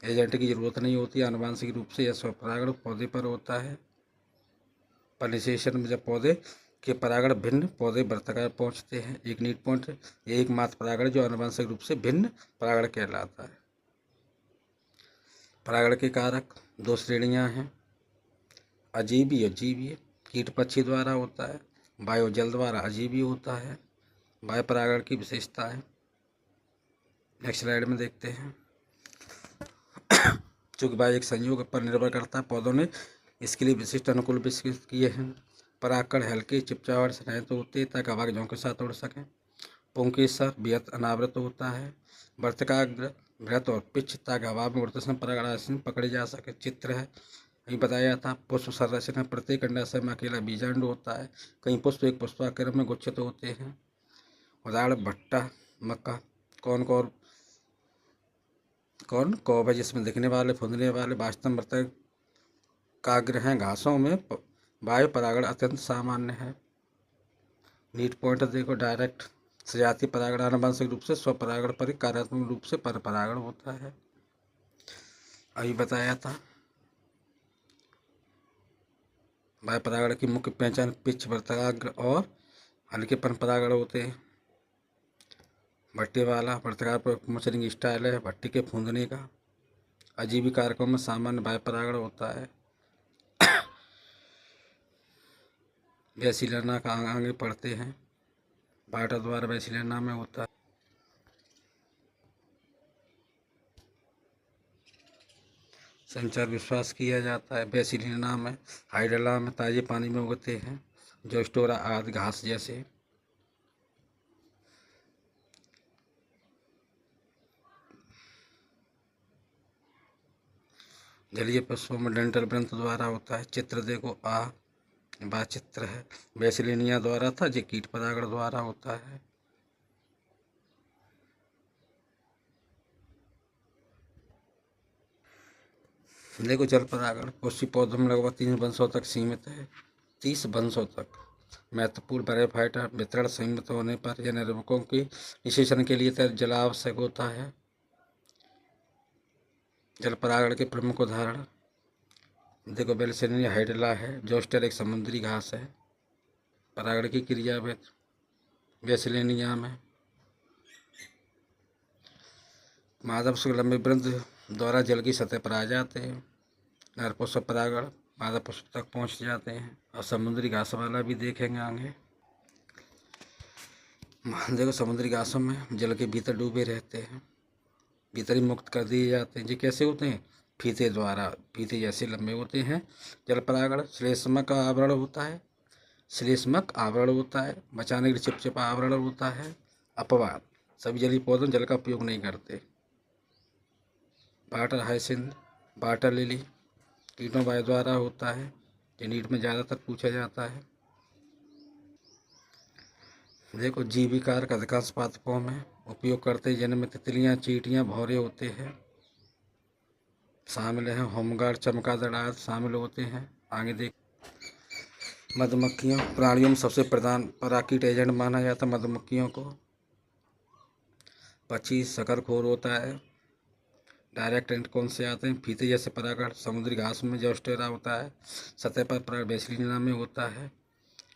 A: एजेंट की जरूरत नहीं होती, आनुवांशिक रूप से यह स्वपरागण पौधे पर होता है। पॉलिनेशन में जब पौधे के परागण भिन्न पौधे वृत्ताकार पहुंचते हैं, एक नीड पॉइंट, ये एकमात्र परागण जो आनुवांशिक रूप से भिन्न परागण कहलाता है। परागण के कारक 2 श्रेणियां हैं, अजीबी और जीवीय। कीट पक्षी द्वारा होता है, वायु जल द्वारा अजीबी होता है। वायु परागण की विशेषता है, नेक्स्ट स्लाइड में देखते हैं। चूंकि वायु एक संयोग पर निर्भर करता है, पौधों ने इसके लिए विशिष्ट अनुकूल विकसित किए हैं। परागकण हल्के चिपचावट से रहित होते हैं ताकि हवा के झोंके के साथ उड़ सकें। पुंकेसर बेहद अनावृत होता है, वर्तिकाग्र वृत्त और पिच ताकि हवा में उड़ते समय परागण पकड़े जा सके। चित्र है, अभी बताया था। पुष्प संरचना, प्रत्येक अंडाशय में अकेला बीजांड होता है, कई पुष्प एक पुष्पाकार में गुच्छित होते हैं। उदाहरण भट्टा, मक्का, कौन कौवा, जिसमें दिखने वाले फुंदने वाले वास्तव में मृतक काग्र हैं। घासों में वायु परागण अत्यंत सामान्य है। नीट पॉइंट देखो, डायरेक्ट सजातीय परागण आनुवंशिक रूप से स्वपरागण पर, कार्यात्मक रूप से पर परागण होता है। अभी बताया था। बाह्य परागण की मुख्य पहचान पिच वर्तकाग्र और हल्के पर परागण होते हैं। भट्टी वाला वर्तकार पर मचरिंग स्टाइल है भट्टी के फूंदने का। अजीबी कारकों में सामान्य बाह्य परागण होता है। वैसिलेना का आगे पढ़ते हैं। बाटा द्वारा वैसिलेना में होता है। संचार विश्वास किया जाता है। वैसिलेना में हाइड्रला में ताजे पानी में उगते हैं, जो स्टोरा आदि घास जैसे। जलीय पुष्पों में डंठल ग्रंथ द्वारा होता है। चित्र देखो बा चित्र है। वैसिलेनिया द्वारा था, जो कीट परागण द्वारा होता है। देखो जल परागण पुष्पी पौधों में लगभग 3 वंशों तक सीमित है। 30 वंशों तक। महत्वपूर्ण ब्रायोफाइटा वितरण सीमित होने पर या निर्वकों की निषेचन के लिए जल आवश्यक होता है। जल परागण के प्रमुख उदाहरण देखो वैसिलेनिया हाइड्रला है। जोस्टर एक समुद्री घास है। परागण की क्रिया वैसिलेनिया में मादा पुष्प लंबे वृंत द्वारा जल की सतह पर आ जाते हैं। नर पुष्प परागण मादा पुष्प तक पहुंच जाते हैं। और समुद्री घास वाला भी देखेंगे आगे। देखो समुद्री घासों में जल के भीतर डूबे रहते हैं, भीतर ही मुक्त कर दिए जाते हैं। ये कैसे होते हैं? फीते द्वारा। फीते जैसे लंबे होते हैं। जल परागण श्लेष्मक आवरण होता है। श्लेष्मक आवरण होता है। बचाने के लिए चिपचिपा आवरण होता है। अपवाद सभी जलीय पौधे जल का उपयोग नहीं करते। वाटर हाइसिंथ, वाटर लिली कीटों वायु द्वारा होता है। ये नीट में ज़्यादातर पूछा जाता है। देखो जीविकार का अधिकांश पादपों में उपयोग करते हैं, जिनमें तितलियां, चींटियां, भौरे होते हैं शामिल हैं। होमगार्ड, चमगादड़ आदि शामिल होते हैं। आगे देख मधुमक्खियों प्राणियों में सबसे प्रधान पराकिट एजेंट माना जाता है मधुमक्खियों को। पक्षी शकरखोर होता है। डायरेक्ट एंड कौन से आते हैं? फीते जैसे परागण समुद्री घास में जोस्टेरा होता है। सतह पर परागण वैसिलेनिया में होता है।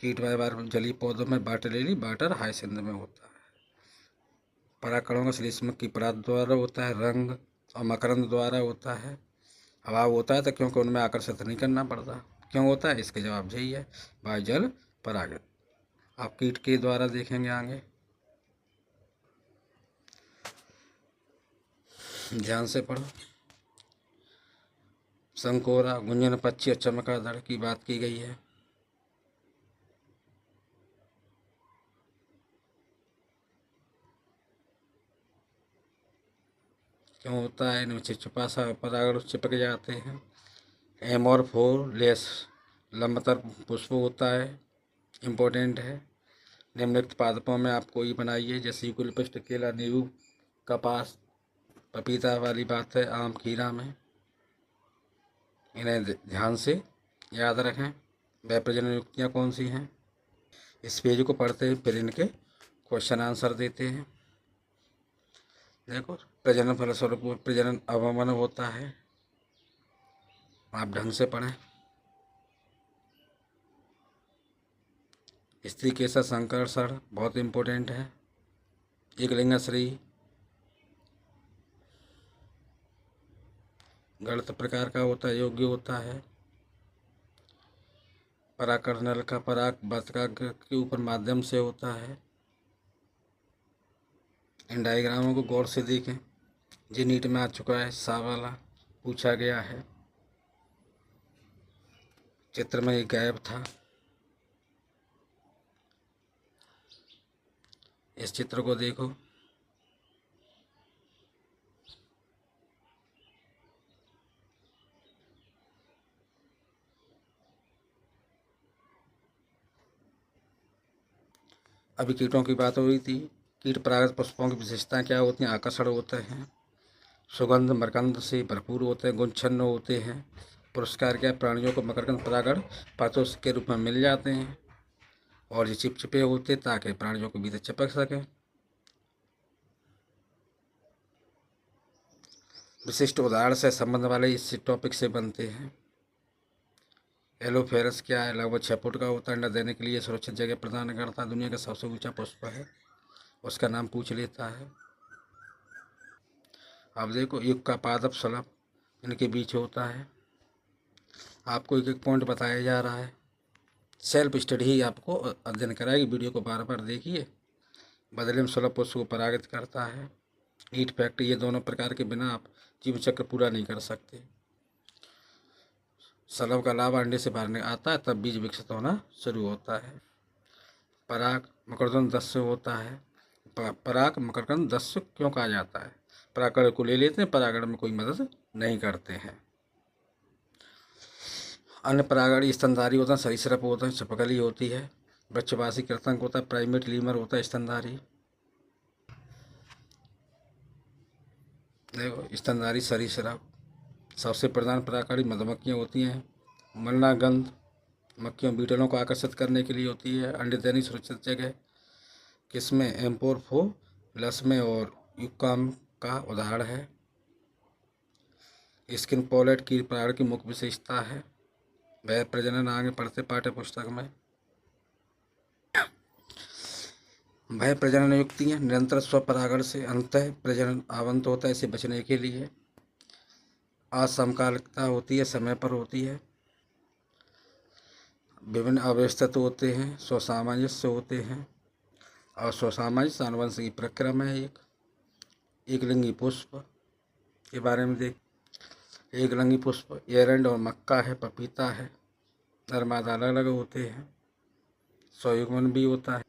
A: कीट वायु जलीय पौधों में वाटर लिली, वाटर हाइसिंथ में होता है। परागकणों का श्लेष्मक की पराग द्वारा होता है। रंग और मकरंद द्वारा होता है। अभाव होता है तो क्योंकि उनमें आकर्षित नहीं करना पड़ता। क्यों होता है? इसके जवाब यही है, वायु जल परागण। आप कीट के द्वारा देखेंगे आगे, ध्यान से पढ़ो। संकोरा, गुंजन पक्षी और चमगादड़ की बात की गई है। क्यों होता है? इनमें चिपचिपा सा परागण चिपक जाते हैं। एमोरफोलेस लंबतर पुष्प होता है, इम्पोर्टेंट है। निम्नलिखित पादपों में आप कोई बनाइए, जैसे यूकलिप्टस, केला, नींबू, कपास, पपीता वाली बात है, आम, खीरा में। इन्हें ध्यान से याद रखें। वह प्रजनन युक्तियाँ कौन सी हैं? इस पेज को पढ़ते हैं, फिर इनके क्वेश्चन आंसर देते हैं। देखो प्रजनन फलस्वरूप प्रजनन अवमन होता है। आप ढंग से पढ़ें। स्त्री के साथ संकर्षण बहुत इम्पोर्टेंट है। एक लिंगाश्री गलत प्रकार का होता है, योग्य होता है। परागकण नल का पराग वर्तकाग्र के ऊपर माध्यम से होता है। इन डायग्रामों को गौर से देखें, जो नीट में आ चुका है, सा वाला पूछा गया है। चित्र में एक गायब था। इस चित्र को देखो। अभी कीटों की बात हो रही थी। कीट परागत पुष्पों की विशेषताएं क्या होती हैं? आकर्षण होते हैं, सुगंध मकरंद से भरपूर होते हैं, गुणछन्न होते हैं। पुरस्कार क्या? प्राणियों को मकरंद परागण पात्रों के रूप में मिल जाते हैं और ये चिपचिपे होते ताकि प्राणियों के भीतर चिपक सकें। विशिष्ट उदाहरण से संबंध वाले इस टॉपिक से बनते हैं। एलोफेरस क्या है? लगभग 6 फुट का होता है। अंडा देने के लिए सुरक्षित जगह प्रदान करता है। दुनिया का सबसे ऊंचा पुष्प है, उसका नाम पूछ लेता है। अब देखो, युग का पादप शलभ इनके बीच होता है। आपको एक एक पॉइंट बताया जा रहा है। सेल्फ स्टडी ही आपको अध्ययन कराएगी। वीडियो को बार बार देखिए। बदले में शलभ पुष्प को परागित करता है। हीट फैक्ट्री, ये दोनों प्रकार के बिना आप जीवन चक्र पूरा नहीं कर सकते। शलभ का लाभ अंडे से बाहर आता है, तब बीज विकसित होना शुरू होता है। पराग मकरंद दस्य होता है। पराग मकरंद दस्य क्यों कहा जाता है? परागण को ले लेते हैं, परागण में कोई मदद नहीं करते हैं। अन्य परागण स्तनधारी होता है, सरीसृप होता है, छिपकली होती है, वृक्षवासी कृंतक होता है, प्राइमेट लीमर होता है स्तनधारी। देखो, स्तनधारी सरीसृप। सबसे प्रधान परागकारी मधुमक्खियाँ होती हैं। मलनागंध मक्खियों बीटलों को आकर्षित करने के लिए होती है। अंडे देने सुरक्षित जगह किसमें? एम्फोरफोलस में और यूकाम का उदाहरण है। स्किन पॉलेट की परागण की मुख्य विशेषता है। वह प्रजनन आगे पढ़ते पाठ्य पुस्तक में। वह प्रजनन युक्तियाँ निरंतर स्वपरागण से अंतः प्रजनन आवंत होता है, इसे बचने के लिए। असमकालिकता होती है, समय पर होती है। विभिन्न अव्यवस्थित होते हैं, स्वसामंजस्य होते हैं। और स्वसामंजस्य आनुवंशिक की प्रक्रिया में एक लिंगी पुष्प के बारे में देख। एक लिंगी पुष्प एरंड और मक्का है, पपीता है। नर मादा अलग अलग होते हैं। स्वयुग्मन भी होता है।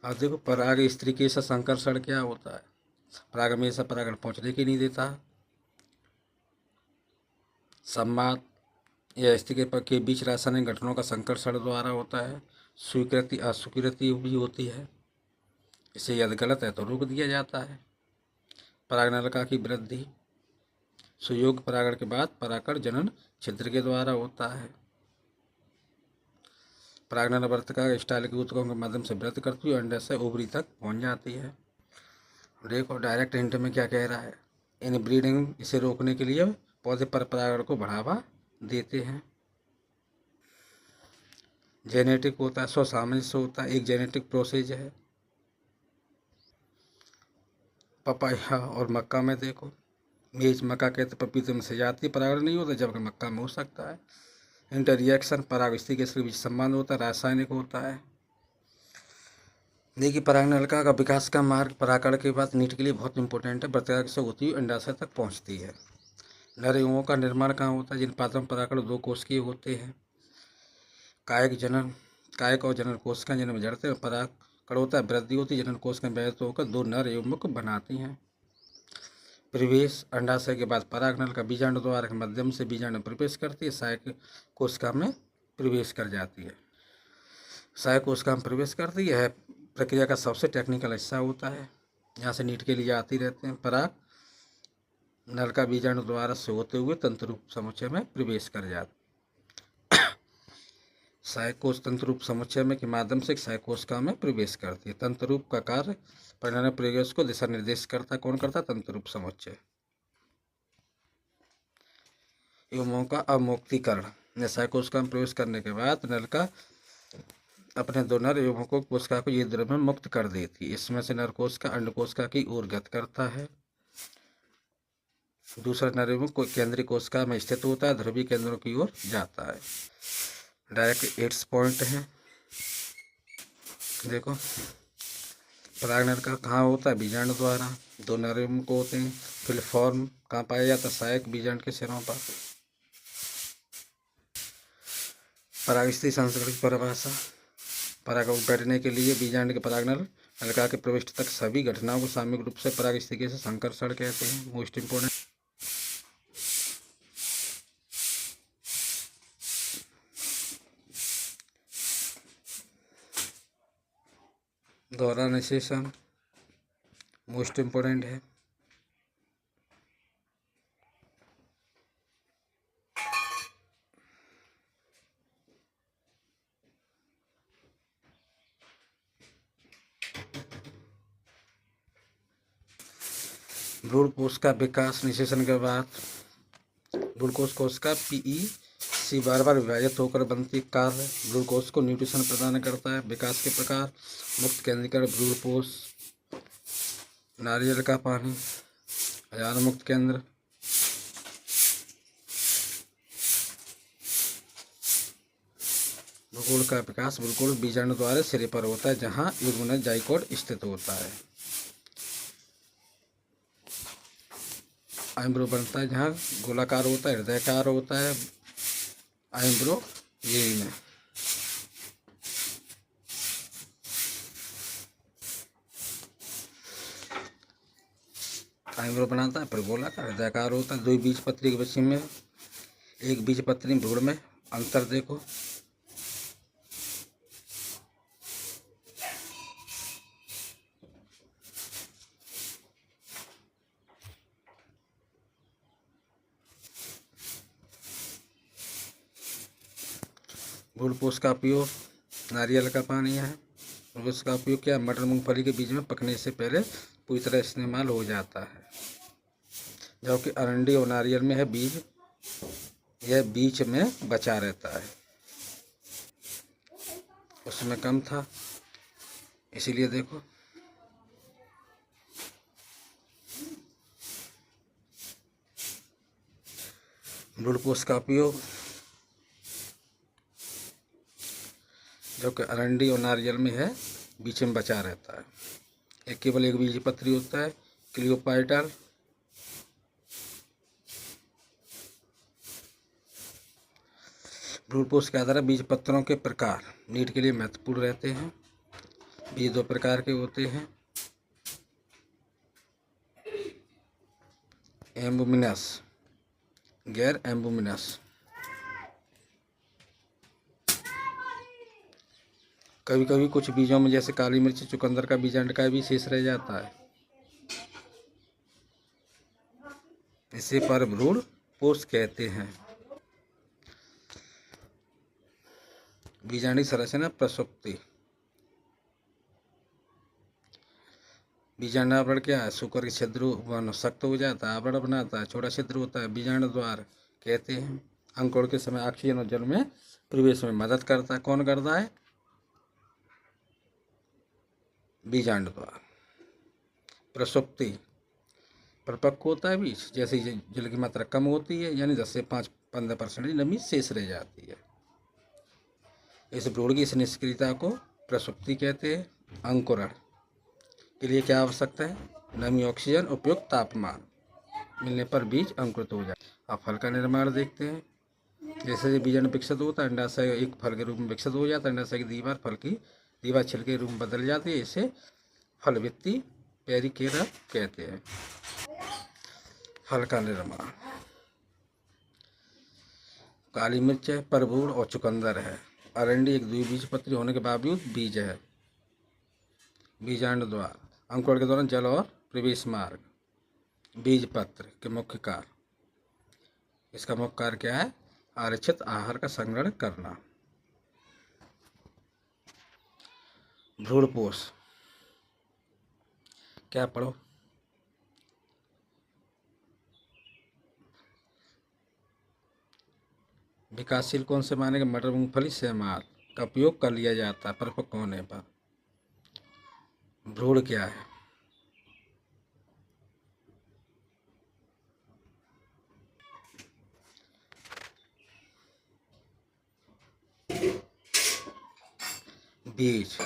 A: और देखो, पराग स्त्री के साथ संकर्षण क्या होता है? पराग में ऐसा परागण पहुंचने की नहीं देता। संवाद या स्त्री के बीच रासायनिक घटनाओं का संकर्षण द्वारा होता है। स्वीकृति अस्वीकृति भी होती है। इसे यदि गलत है तो रोक दिया जाता है। परागनलिका की वृद्धि सुयोग परागण के बाद परागण जनन छिद्र के द्वारा होता है। परागण वर्तिका स्टाइल के ऊतकों के माध्यम से वृद्धि करती है, अंडे से ओवरी तक पहुंच जाती है। देखो, डायरेक्ट हिंट में क्या कह रहा है? इन ब्रीडिंग, इसे रोकने के लिए पौधे पर परागण को बढ़ावा देते हैं। जेनेटिक होता है, स्वसामंजस्य होता है, एक जेनेटिक प्रोसेस है। पपाया और मक्का में देखो, मेज मक्का कहते पपीते में सजातीय परागण नहीं होता, जबकि मक्का में हो सकता है। इंटररिएक्शन पराग स्त्री के बीच संबंध होता है, रासायनिक होता है। देखिए, परागनलिका का विकास का मार्ग परागण के बाद नीट के लिए बहुत इंपॉर्टेंट है। वर्तिका से होती हुई अंडाशय तक पहुंचती है। नर युगों का निर्माण कहाँ होता है? जिन पादपों में परागण 2 कोशिकीय होते हैं। कायक और जनन कोशिकाएं जिनमें जड़ते हैं परागण होता है, वृद्धि होती है। जनन कोशिकाएं व्यक्त होकर 2 नर युग्मक बनाती हैं। प्रवेश अंडाशय के बाद परागनल का बीजाणु द्वार के माध्यम से बीजाणु प्रवेश करती है, सहायक कोशिका में प्रवेश कर जाती है। सहायक कोशिका में प्रवेश करती है, प्रक्रिया का सबसे टेक्निकल हिस्सा होता है। यहाँ से नीट के लिए आती रहते हैं। पराग नल का बीजाणु द्वारा से होते हुए तंतुरूप समुच्चय में प्रवेश कर जाता। सहायक कोश तंतुरूप समुच्चय में के माध्यम से सहायक कोशिका में प्रवेश करती है। तंतुरूप का कार्य परिणाम प्रवेश को दिशा निर्देश करता। कौन करता? तंतुरूप समुच्चय। युग्मों का अवमुक्तीकरण। सहायक कोशिका में प्रवेश करने के बाद नल का अपने 2 नर युग्मकों कोशिका को ये द्रव्य में मुक्त कर देती है। इसमें से नर कोशिका अंड कोशिका की ओर गत करता है। दूसरा नर युग्मक केंद्रीय कोशिका में स्थित होता है, ध्रुवीय केंद्रों की ओर जाता है। डायरेक्ट 8 पॉइंट हैं। देखो, परागनल का कहाँ होता है? बीजाणु द्वारा। 2 नर युग्मक होते हैं। फिलिफॉर्म कहाँ पाया जाता है? सहायक बीजाणु के सिरों पर। परागस्त्री संस्करण की परिभाषा। पराग बैठने के लिए बीजांड के परागनल नलिका के प्रविष्ट तक सभी घटनाओं को सामूहिक रूप से पराग स्थिति से संकर्षण कहते हैं। Most important. दोहरा निषेचन मोस्ट इम्पोर्टेंट है। भ्रूण कोश का विकास निषेचन के बाद भ्रूण कोश का PEC बार बार विभाजित होकर बनती कार्य भ्रूण कोश को न्यूट्रिशन प्रदान करता है। विकास के प्रकार मुक्त केंद्रीकरण भ्रूण कोश, नारियल का पानी, अजान मुक्त केंद्र, भ्रूण का विकास भ्रूण बीजाणु द्वारा सिरे पर होता है जहां युग्मनज जाइकोट स्थित होता है। आइम्ब्रो बनता है जहाँ गोलाकार होता है, हृदयकार होता है आइम्ब्रो यही में। आइम्ब्रो बनाता है फिर गोलाकार हृदयकार होता है। दो बीजपत्री के विषय में, एक बीजपत्री भ्रूण में अंतर देखो। भ्रूण पोष का उपयोग नारियल का पानी है। उसका उपयोग क्या, मटर मूंगफली के बीज में पकने से पहले पूरी तरह इस्तेमाल हो जाता है। जबकि अरंडी और नारियल में है बीज, यह बीच में बचा रहता है, उसमें कम था इसीलिए देखो। भ्रूण पोष का उपयोग जो कि अरंडी और नारियल में है बीच में बचा रहता है। एक केवल एक बीजपत्री होता है क्लियोपाइटल। भ्रूण पोष के आधार बीज पत्रों के प्रकार नीट के लिए महत्वपूर्ण रहते हैं। बीज दो प्रकार के होते हैं, एम्बुमिनस, गैर एम्बुमिनस। कभी कभी कुछ बीजों में जैसे काली मिर्च, चुकंदर का बीजांड का भी शेष रह जाता है, इसे परभ्रूण पोष कहते हैं। बीजांडी संरचना प्रसुप्ति। बीजांडावरण क्या है, शुक्र के छिद्र सख्त हो जाता है, आवरण बनाता है, छोटा छिद्र होता है, बीजांड द्वार कहते हैं। अंकुरण के समय ऑक्सीजन और जल में प्रवेश में मदद करता है। कौन करता है, बीजांड द्वार। प्रसुप्ति, परिपक्व होता है बीज, जैसे जल की मात्रा कम होती है यानी 10 से 15% नमी शेष रह जाती है। इस भ्रूण की इस निष्क्रियता को प्रसुप्ति कहते हैं। अंकुरण के लिए क्या आवश्यकता है, नमी, ऑक्सीजन, उपयुक्त तापमान मिलने पर बीज अंकुरित हो जाए। अब फल का निर्माण देखते हैं। जैसे बीजाणु विकसित होता है, अंडाशय एक फल के रूप में विकसित हो जाता है। अंडाशय की दीवार फल की दीवार छिलके के रूप में बदल जाती है, इसे फलभित्ति पेरिकेरा कहते हैं। फल का निर्माण, काली मिर्च है, परभ्रूण और चुकंदर है। अरंडी एक द्विबीजपत्री होने के बावजूद बीज है। बीजांड द्वार, अंकुरण के दौरान जल और प्रवेश मार्ग। बीजपत्र के मुख्य कार्य, इसका मुख्य कार्य क्या है, आरक्षित आहार का संग्रहण करना। भ्रूणपोष क्या पढ़ो, विकासशील कौन से माने, मटर मूंगफली सेमाल का उपयोग कर लिया जाता है परिपक्व होने पर। भ्रूण क्या है, बीज।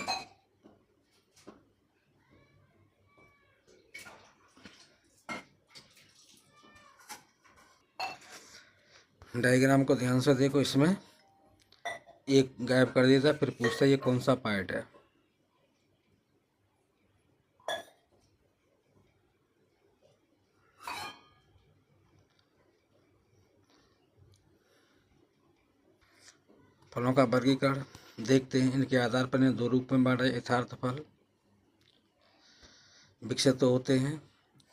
A: डायग्राम को ध्यान से देखो, इसमें एक गायब कर देता है फिर पूछता है ये कौन सा पार्ट है। फलों का वर्गीकरण देखते हैं। इनके आधार पर इन्हें दो रूप में बांटा है। यथार्थ फल विकसित तो होते हैं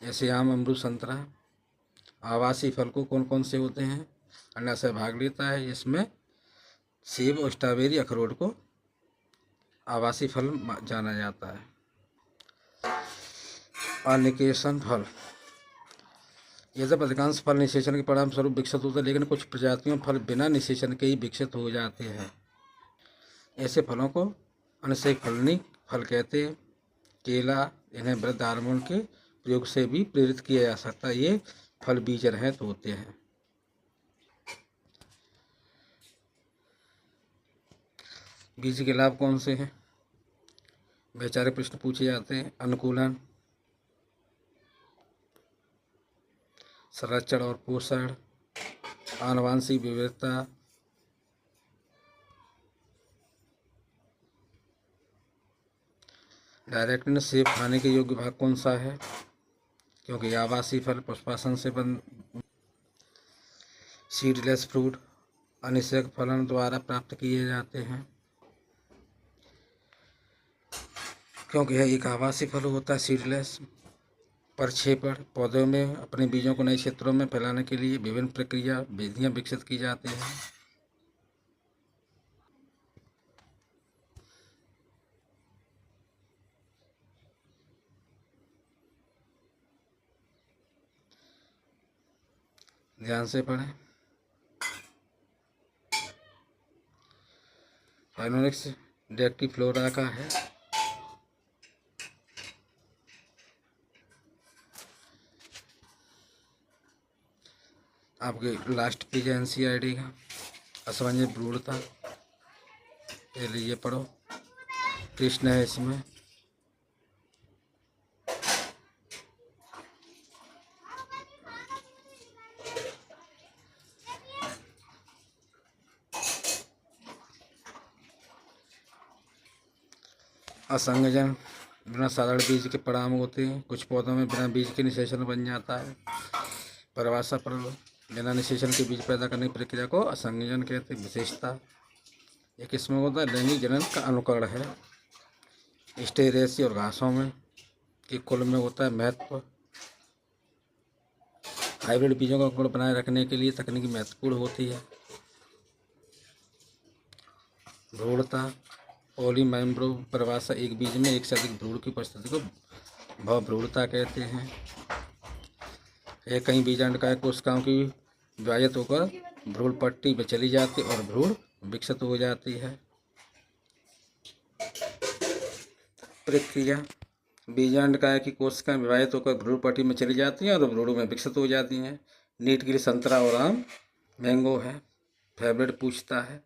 A: जैसे आम, अमरूद, संतरा। आवासीय फल को कौन कौन से होते हैं, अंडाशय भाग लेता है, इसमें सेब और स्ट्रॉबेरी, अखरोट को आवासीय फल जाना जाता है। अनिकेशन फल यद्यपि अधिकांश फल निषेचन के परिणाम स्वरूप विकसित होते हैं, लेकिन कुछ प्रजातियों में फल बिना निषेचन के ही विकसित हो जाते हैं। ऐसे फलों को अनिषेक फल कहते हैं। केला, इन्हें वृद्ध हार्मोन के प्रयोग से भी प्रेरित किया जा सकता है। ये फल बीज रहित होते हैं। बीज के लाभ कौन से हैं? वैचारिक प्रश्न पूछे जाते हैं। अनुकूलन, संरक्षण और पोषण, आनुवंशिक विविधता, डायरेक्ट सेब खाने के योग्य भाग कौन सा है? क्योंकि आवासीय फल पुष्पासन से बन। सीडलेस फ्रूट अनिषेक फलन द्वारा प्राप्त किए जाते हैं, क्योंकि यह एक आवासीय फल होता है। सीडलेस प्रक्षेपण, पौधों में अपने बीजों को नए क्षेत्रों में फैलाने के लिए विभिन्न प्रक्रिया विधियां विकसित की जाती हैं। ध्यान से पढ़ें। फाइनोनिक्स डेक्टिफ्लोरा का है। आपके लास्ट पेज NCERT का असमंजस भ्रूणता, पहले ये पढ़ो। प्रश्न है इसमें, असंयोजन बिना साधारण बीज के परिणाम होते हैं। कुछ पौधों में बिना बीज के निषेचन बन जाता है। परिभाषा पर बिना निषेचन के बीज पैदा करने की प्रक्रिया को असंयोजन कहते हैं। विशेषता, ये किसमें होता है? लैंगिक जनन का अनुकरण है। स्टेरेसी और घासों में कि कुल में होता है महत्व। हाइब्रिड बीजों का गुण बनाए रखने के लिए तकनीकी महत्वपूर्ण होती है। भ्रूणता, पॉलीमाइम्ब्रो परिभाषा, एक बीज में एक से अधिक भ्रूण की उपस्थिति को बहुभ्रूणता कहते हैं। यह कई बीजांडकाय कोशिकाओं की विभाजित होकर भ्रूण पट्टी में चली जाती और भ्रूण विकसित हो जाती है। प्रक्रिया, बीजांडकाय की कोशिकाएं विभाजित होकर भ्रूण पट्टी में चली जाती हैं और भ्रूण में विकसित हो जाती हैं। नीट के लिए संतरा और आम मैंगो है। फेवरेट पूछता है,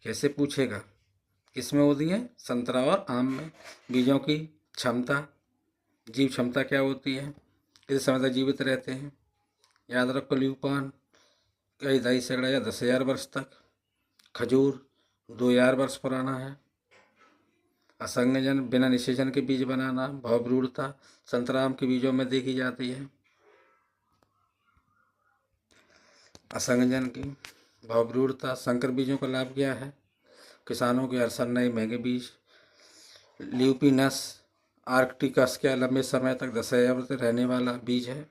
A: कैसे पूछेगा? किसमें होती है? संतरा और आम में। बीजों की क्षमता, जीव क्षमता क्या होती है? कितने समय तक जीवित रहते हैं? याद रखो, ल्यूपान कई 2.5 सैकड़ा या 10,000 वर्ष तक। खजूर 2,000 वर्ष पुराना है। असंयोजन बिना निषेचन के बीज बनाना, बहुभ्रूणता संतरा आम के बीजों में देखी जाती है। असंयोजन की बहुभ्रूणता संकर बीजों का लाभ क्या है? किसानों के हर साल नए महंगे बीज। ल्यूपिनस आर्कटिकस क्या लंबे समय तक 10,000 वर्ष रहने वाला बीज है।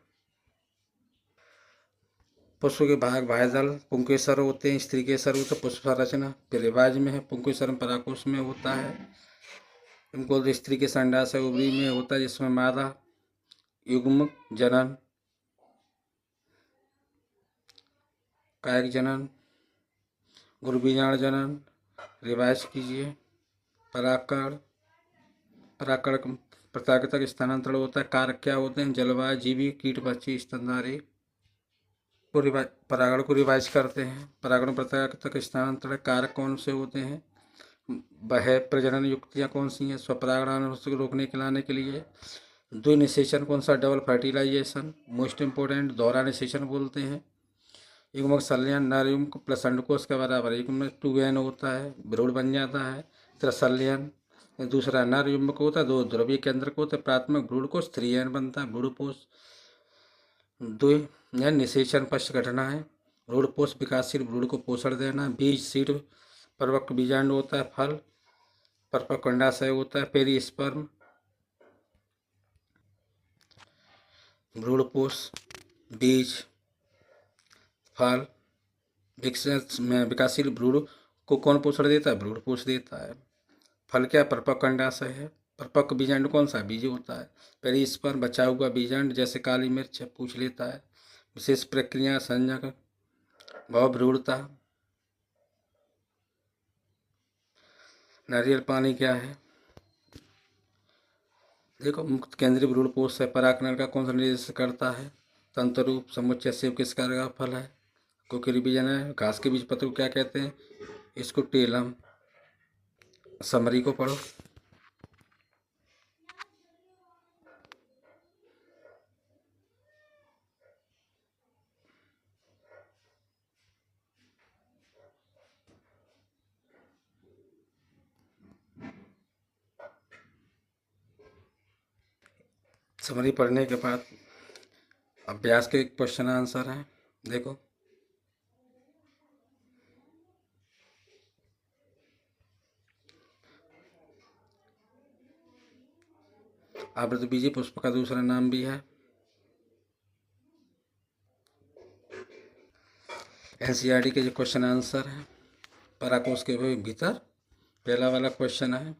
A: पुष्प के भाग बाह्यदल पुंकेसर होते हैं, स्त्री केसर होता है। पुष्प संरचना परिवाज में है, पुंकेसर पराकोश में होता है। इनको स्त्री के संडाशय ओवरी में होता है, जिसमें मादा युग्म जनन, कायिक जनन, गुरुबीजाणु जनन। रिवाइज कीजिए। परागकण, परागकण प्रतागतक स्थानांतरण होता है। कारक क्या होते हैं? जलवायु, जीवी, कीट, पक्षी, स्तनधारी। परागण को रिवाइज करते हैं। परागण प्रतागतक स्थानांतरण कारक कौन से होते हैं? वह प्रजनन युक्तियाँ कौन सी हैं? स्वपरागण को रोकने के लाने के लिए। द्विनिषेचन कौन सा? Double fertilisation. मोस्ट इम्पोर्टेंट दोहरा निषेचन बोलते हैं। युग्मक संलयन, नर युग्म प्लस अंडकोश के बराबर। युग्म 2n होता है, भ्रूण बन जाता है। त्रिसंलयन, दूसरा नर युग्मक होता है, 2 ध्रुवीय केंद्रक होते हैं। प्राथमिक भ्रूणकोश 3n बनता है। भ्रूणपोष द्विन निषेचन पश्च घटना है। भ्रूणपोष विकासशील भ्रूण को पोषण देना। बीज सीड परिपक्व बीजांड होता है। फल परिपक्व अंडाशय होता है। पेरिस्पर्म। भ्रूणपोष, बीज, फल, विकासशील भ्रूण को कौन पोषण देता है? भ्रूणपोष देता है। फल क्या? परिपक्व अंडाशय है। परिपक्व बीजांड कौन सा बीज होता है? पेरिस्पर्म बचा हुआ बीजांड जैसे काली मिर्च पूछ लेता है। विशेष प्रक्रिया संजक बहुभ्रूणता। नारियल पानी क्या है? देखो, मुक्त केंद्रीय भ्रूणपोष से परागकण का कौन सा निर्देश करता है? तंतुरूप समुच्चय सेब किस प्रकार का फल है? कोकिल बीजन है। घास के बीज पत्र को क्या कहते हैं? इसको टेलम। समरी को पढ़ो। समरी पढ़ने के बाद अभ्यास के क्वेश्चन आंसर हैं। देखो, आवृतबीजी पुष्प का दूसरा नाम भी है। एनसीईआरटी के जो क्वेश्चन आंसर है पराकोश के भीतर पहला वाला क्वेश्चन है,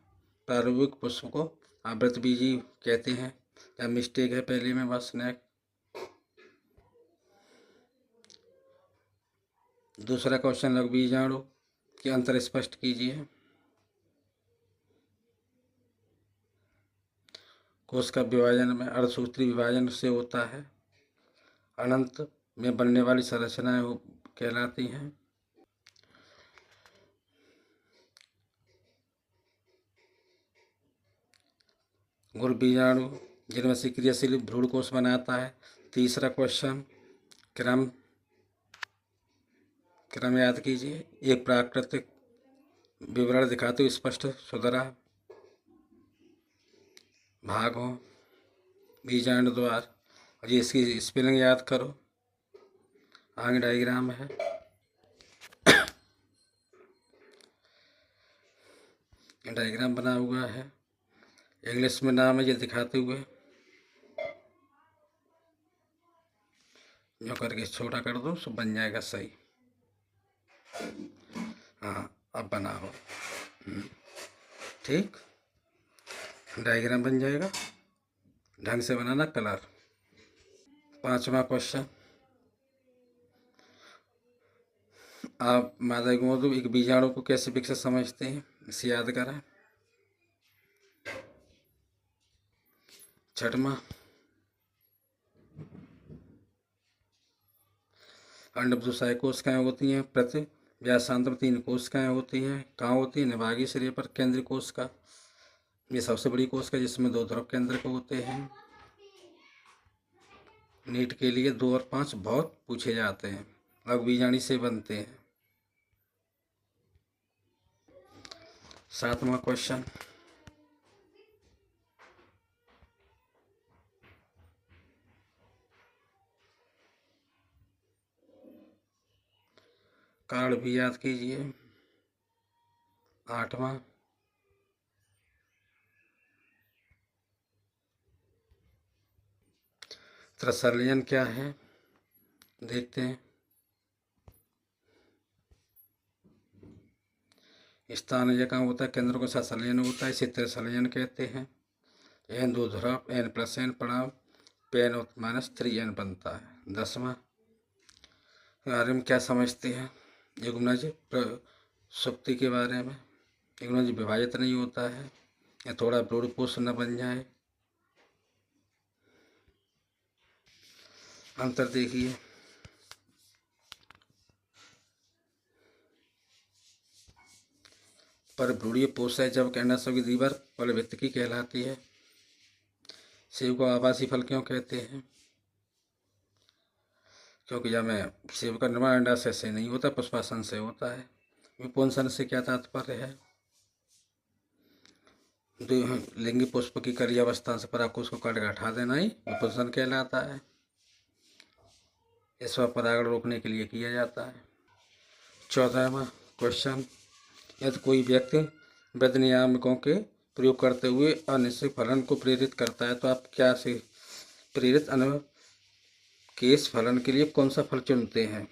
A: प्रारंभिक पुष्प को आवृतबीजी कहते हैं। या मिस्टेक है पहले में? बस नेक्स्ट। दूसरा क्वेश्चन, लघु बीजाणु के अंतर स्पष्ट कीजिए। कोश का विभाजन में अर्धसूत्री विभाजन से होता है। अनंत में बनने वाली संरचनाएं कहलाती हैं। गुण बीजाणु जिनमें से क्रियाशील भ्रूणकोश बनाता है। तीसरा क्वेश्चन, क्रम याद कीजिए। एक प्राकृतिक विवरण दिखाते हुए स्पष्ट सुधरा भाग हो बीजाणु द्वार। और ये इसकी स्पेलिंग याद करो। आगे डायग्राम है। डायग्राम बना हुआ है, इंग्लिश में नाम है ये दिखाते हुए। जो करके छोटा कर दो तो बन जाएगा सही। हाँ, अब बना हो ठीक, डायग्राम बन जाएगा। ढंग से बनाना कलर। पांचवा क्वेश्चन, आप मादा गोंद एक बीजाणु को कैसे विकसित समझते हैं? इसे याद करें। छठवां, अंडभुजाएं कोशिकाएं होती हैं। प्रति व्यासांत में 3 कोशिकाएं होती हैं। कहाँ होती है? निभागीय सिरे पर केंद्रीय कोशिका, ये सबसे बड़ी कोशिका जिसमें 2 ध्रुव केंद्रक होते हैं। नीट के लिए 2 और 5 बहुत पूछे जाते हैं। लघु बीजाणु से बनते हैं। 7वां क्वेश्चन, कारण भी याद कीजिए। 8वां, त्रसलयन क्या है देखते हैं। स्थान कहाँ होता है? केंद्रों के साथ संलयन होता है, इसे त्रसलयन कहते हैं। n 2 ध्रुव n + n पड़ाव पेन -3n बनता है। 10वां, बारे में क्या समझते हैं? युग्मज सुक्ति के बारे में। युग्मज विभाजित नहीं होता है या थोड़ा भ्रूणपोष न बन जाए। अंतर देखिए। पर भ्रूणीय पोष है जब अंडाशय की दीवार फलभित्तिकी कहलाती है। सेब को आवासीय फल क्यों कहते हैं? क्योंकि जब में सेब का निर्माण अंडाशय से नहीं होता, पुष्पासन से होता है। विपुंसन से क्या तात्पर्य है? लिंगी पुष्प की कली अवस्था से परागकोश को काट हटा देना ही विपुंसन कहलाता है। इस पर परागण रोकने के लिए किया जाता है। 14वां क्वेश्चन, यदि कोई व्यक्ति वैध नियामकों के प्रयोग करते हुए अनिश्चित फलन को प्रेरित करता है तो आप क्या से प्रेरित केस फलन के लिए कौन सा फल चुनते हैं?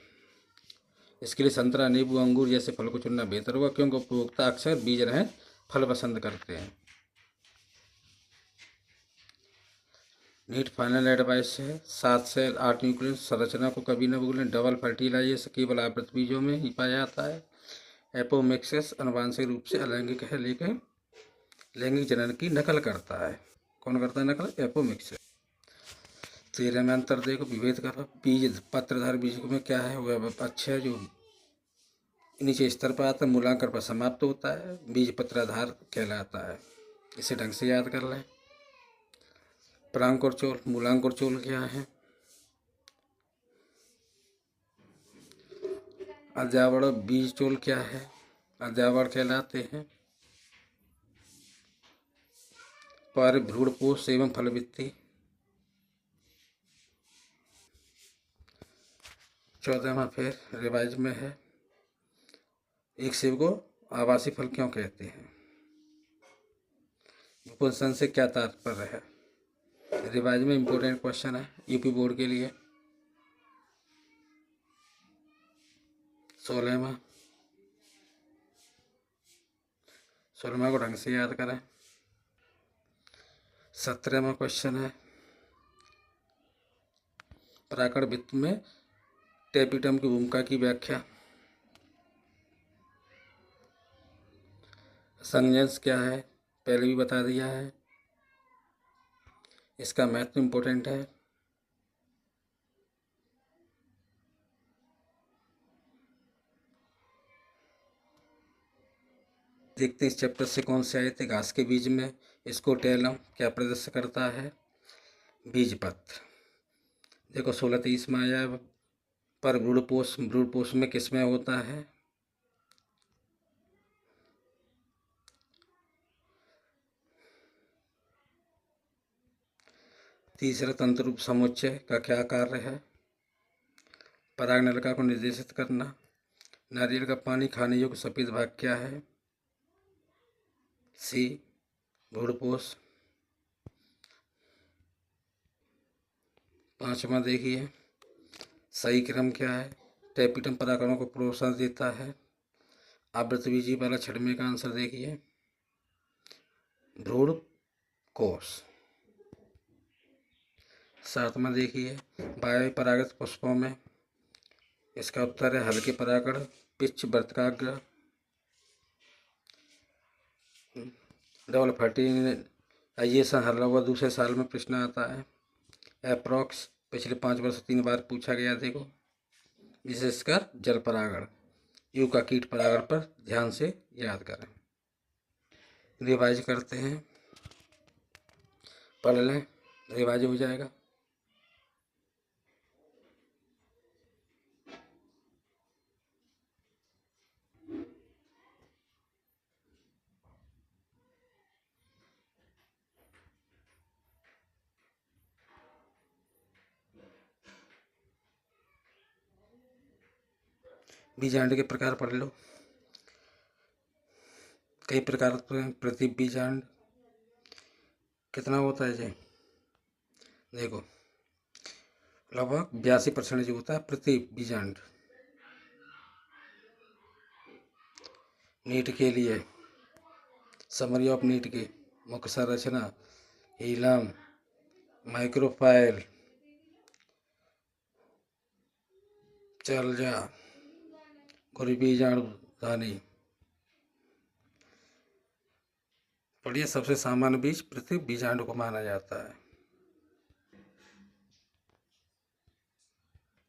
A: इसके लिए संतरा, नींबू, अंगूर जैसे फल को चुनना बेहतर होगा क्योंकि उपभोक्ता अक्सर बीज रहित फल पसंद करते हैं। नीट फाइनल एडवाइस है 7 से 8 न्यूक्लियस संरचना को कभी न भूलें। डबल फर्टिलाइजेशन केवल आवृत बीजों में ही पाया जाता है। एपोमिक्सिस आनुवंशिक रूप से अलैंगिक है लेकिन लैंगिक जनन की नकल करता है। कौन करता है नकल? एपोमिक्सिस। 13 में अंतर देखो, विभेद करो। बीज पत्रधार बीज में क्या है? वह अच्छे है जो नीचे स्तर पर आता है, मूलांकर पर समाप्त होता है, बीज पत्राधार कहलाता है। इसे ढंग से याद कर लें। परांकुर चोल, मूलांकुर चोल क्या है? अध्यावड़ बीज चोल क्या है? अध्यावड़ कहलाते हैं। पर भ्रूणपोष एवं फलवृत्ति। 14वां फिर रिवाइज में है। एक सेब को आवासीय फल क्यों कहते हैं? विपुलसन से क्या तात्पर्य है? रिवाइज में इंपॉर्टेंट क्वेश्चन है यूपी बोर्ड के लिए। 16वां को ढंग से याद करें। 17वां क्वेश्चन है पराकड़ वृत्त में टैपिटम की भूमिका की व्याख्या। संज्ञांश क्या है? पहले भी बता दिया है। इसका महत्व इम्पोर्टेंट है। देखते हैं इस चैप्टर से कौन से आए थे। घास के बीज में स्कोटेलम क्या प्रदर्शित करता है? बीजपत्र। देखो 16-23 में आया पर भ्रूणपोष में किसमें होता है? तीसरा तंत्र रूप समुच्चय का क्या कार्य है? पराग नलिका को निर्देशित करना। नारियल का पानी खाने योग्य सफेद भाग क्या है? सी भ्रूणपोष। 5वां देखिए सही क्रम क्या है? टैपिटम परागकणों को प्रोत्साहन देता है। आवृतबीजी वाला 6वें का आंसर देखिए भ्रूणकोश। 7वां देखिए वायु परागित पुष्पों में। इसका उत्तर है हल्के परागण, पिच, वर्तकाग्र। डबल फर्टिलाइजेशन हर लगभग दूसरे साल में प्रश्न आता है। अप्रॉक्स पिछले 5 वर्ष 3 बार पूछा गया। देखो विशेषकर जल परागण, यू का कीट परागण पर ध्यान से याद करें। रिवाइज करते हैं, पढ़ लें, रिवाइज हो जाएगा। बीजांड के प्रकार पढ़ लो। कई प्रकार प्रति बीजांड कितना होता है जी? देखो लगभग 82% जो होता है प्रति बीजांड। नीट के लिए समरी ऑफ नीट की मुख्य संरचना हीलम, माइक्रोफाइल, चलजा, बीजाणुधानी। पढ़िए सबसे सामान्य बीज प्रति बीजांड को माना जाता है।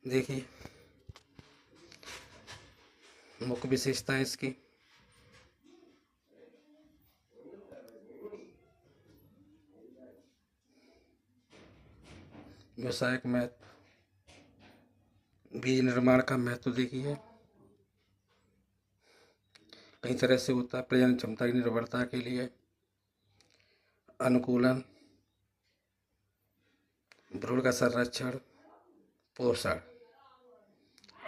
A: देखिए मुख्य विशेषताएं इसकी। व्यवसायिक महत्व, बीज निर्माण का महत्व देखिए कई तरह से होता है। प्रजनन क्षमता की निर्भरता के लिए, अनुकूलन, भ्रूण का संरक्षण, पोषण,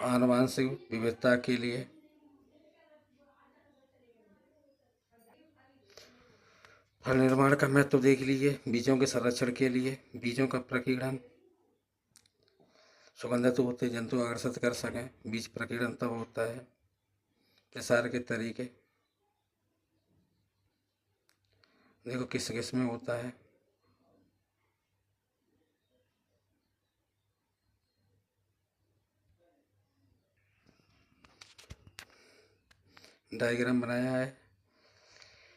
A: आनुवंशिक विविधता के लिए, फल निर्माण का महत्व देख लीजिए, बीजों के संरक्षण के लिए, बीजों का प्रकीर्णन, सुगंधित होते जंतु आकर्षित कर सकें। बीज प्रकीर्णन तब होता है। प्रसार के तरीके देखो किस किस में होता है। डायग्राम बनाया है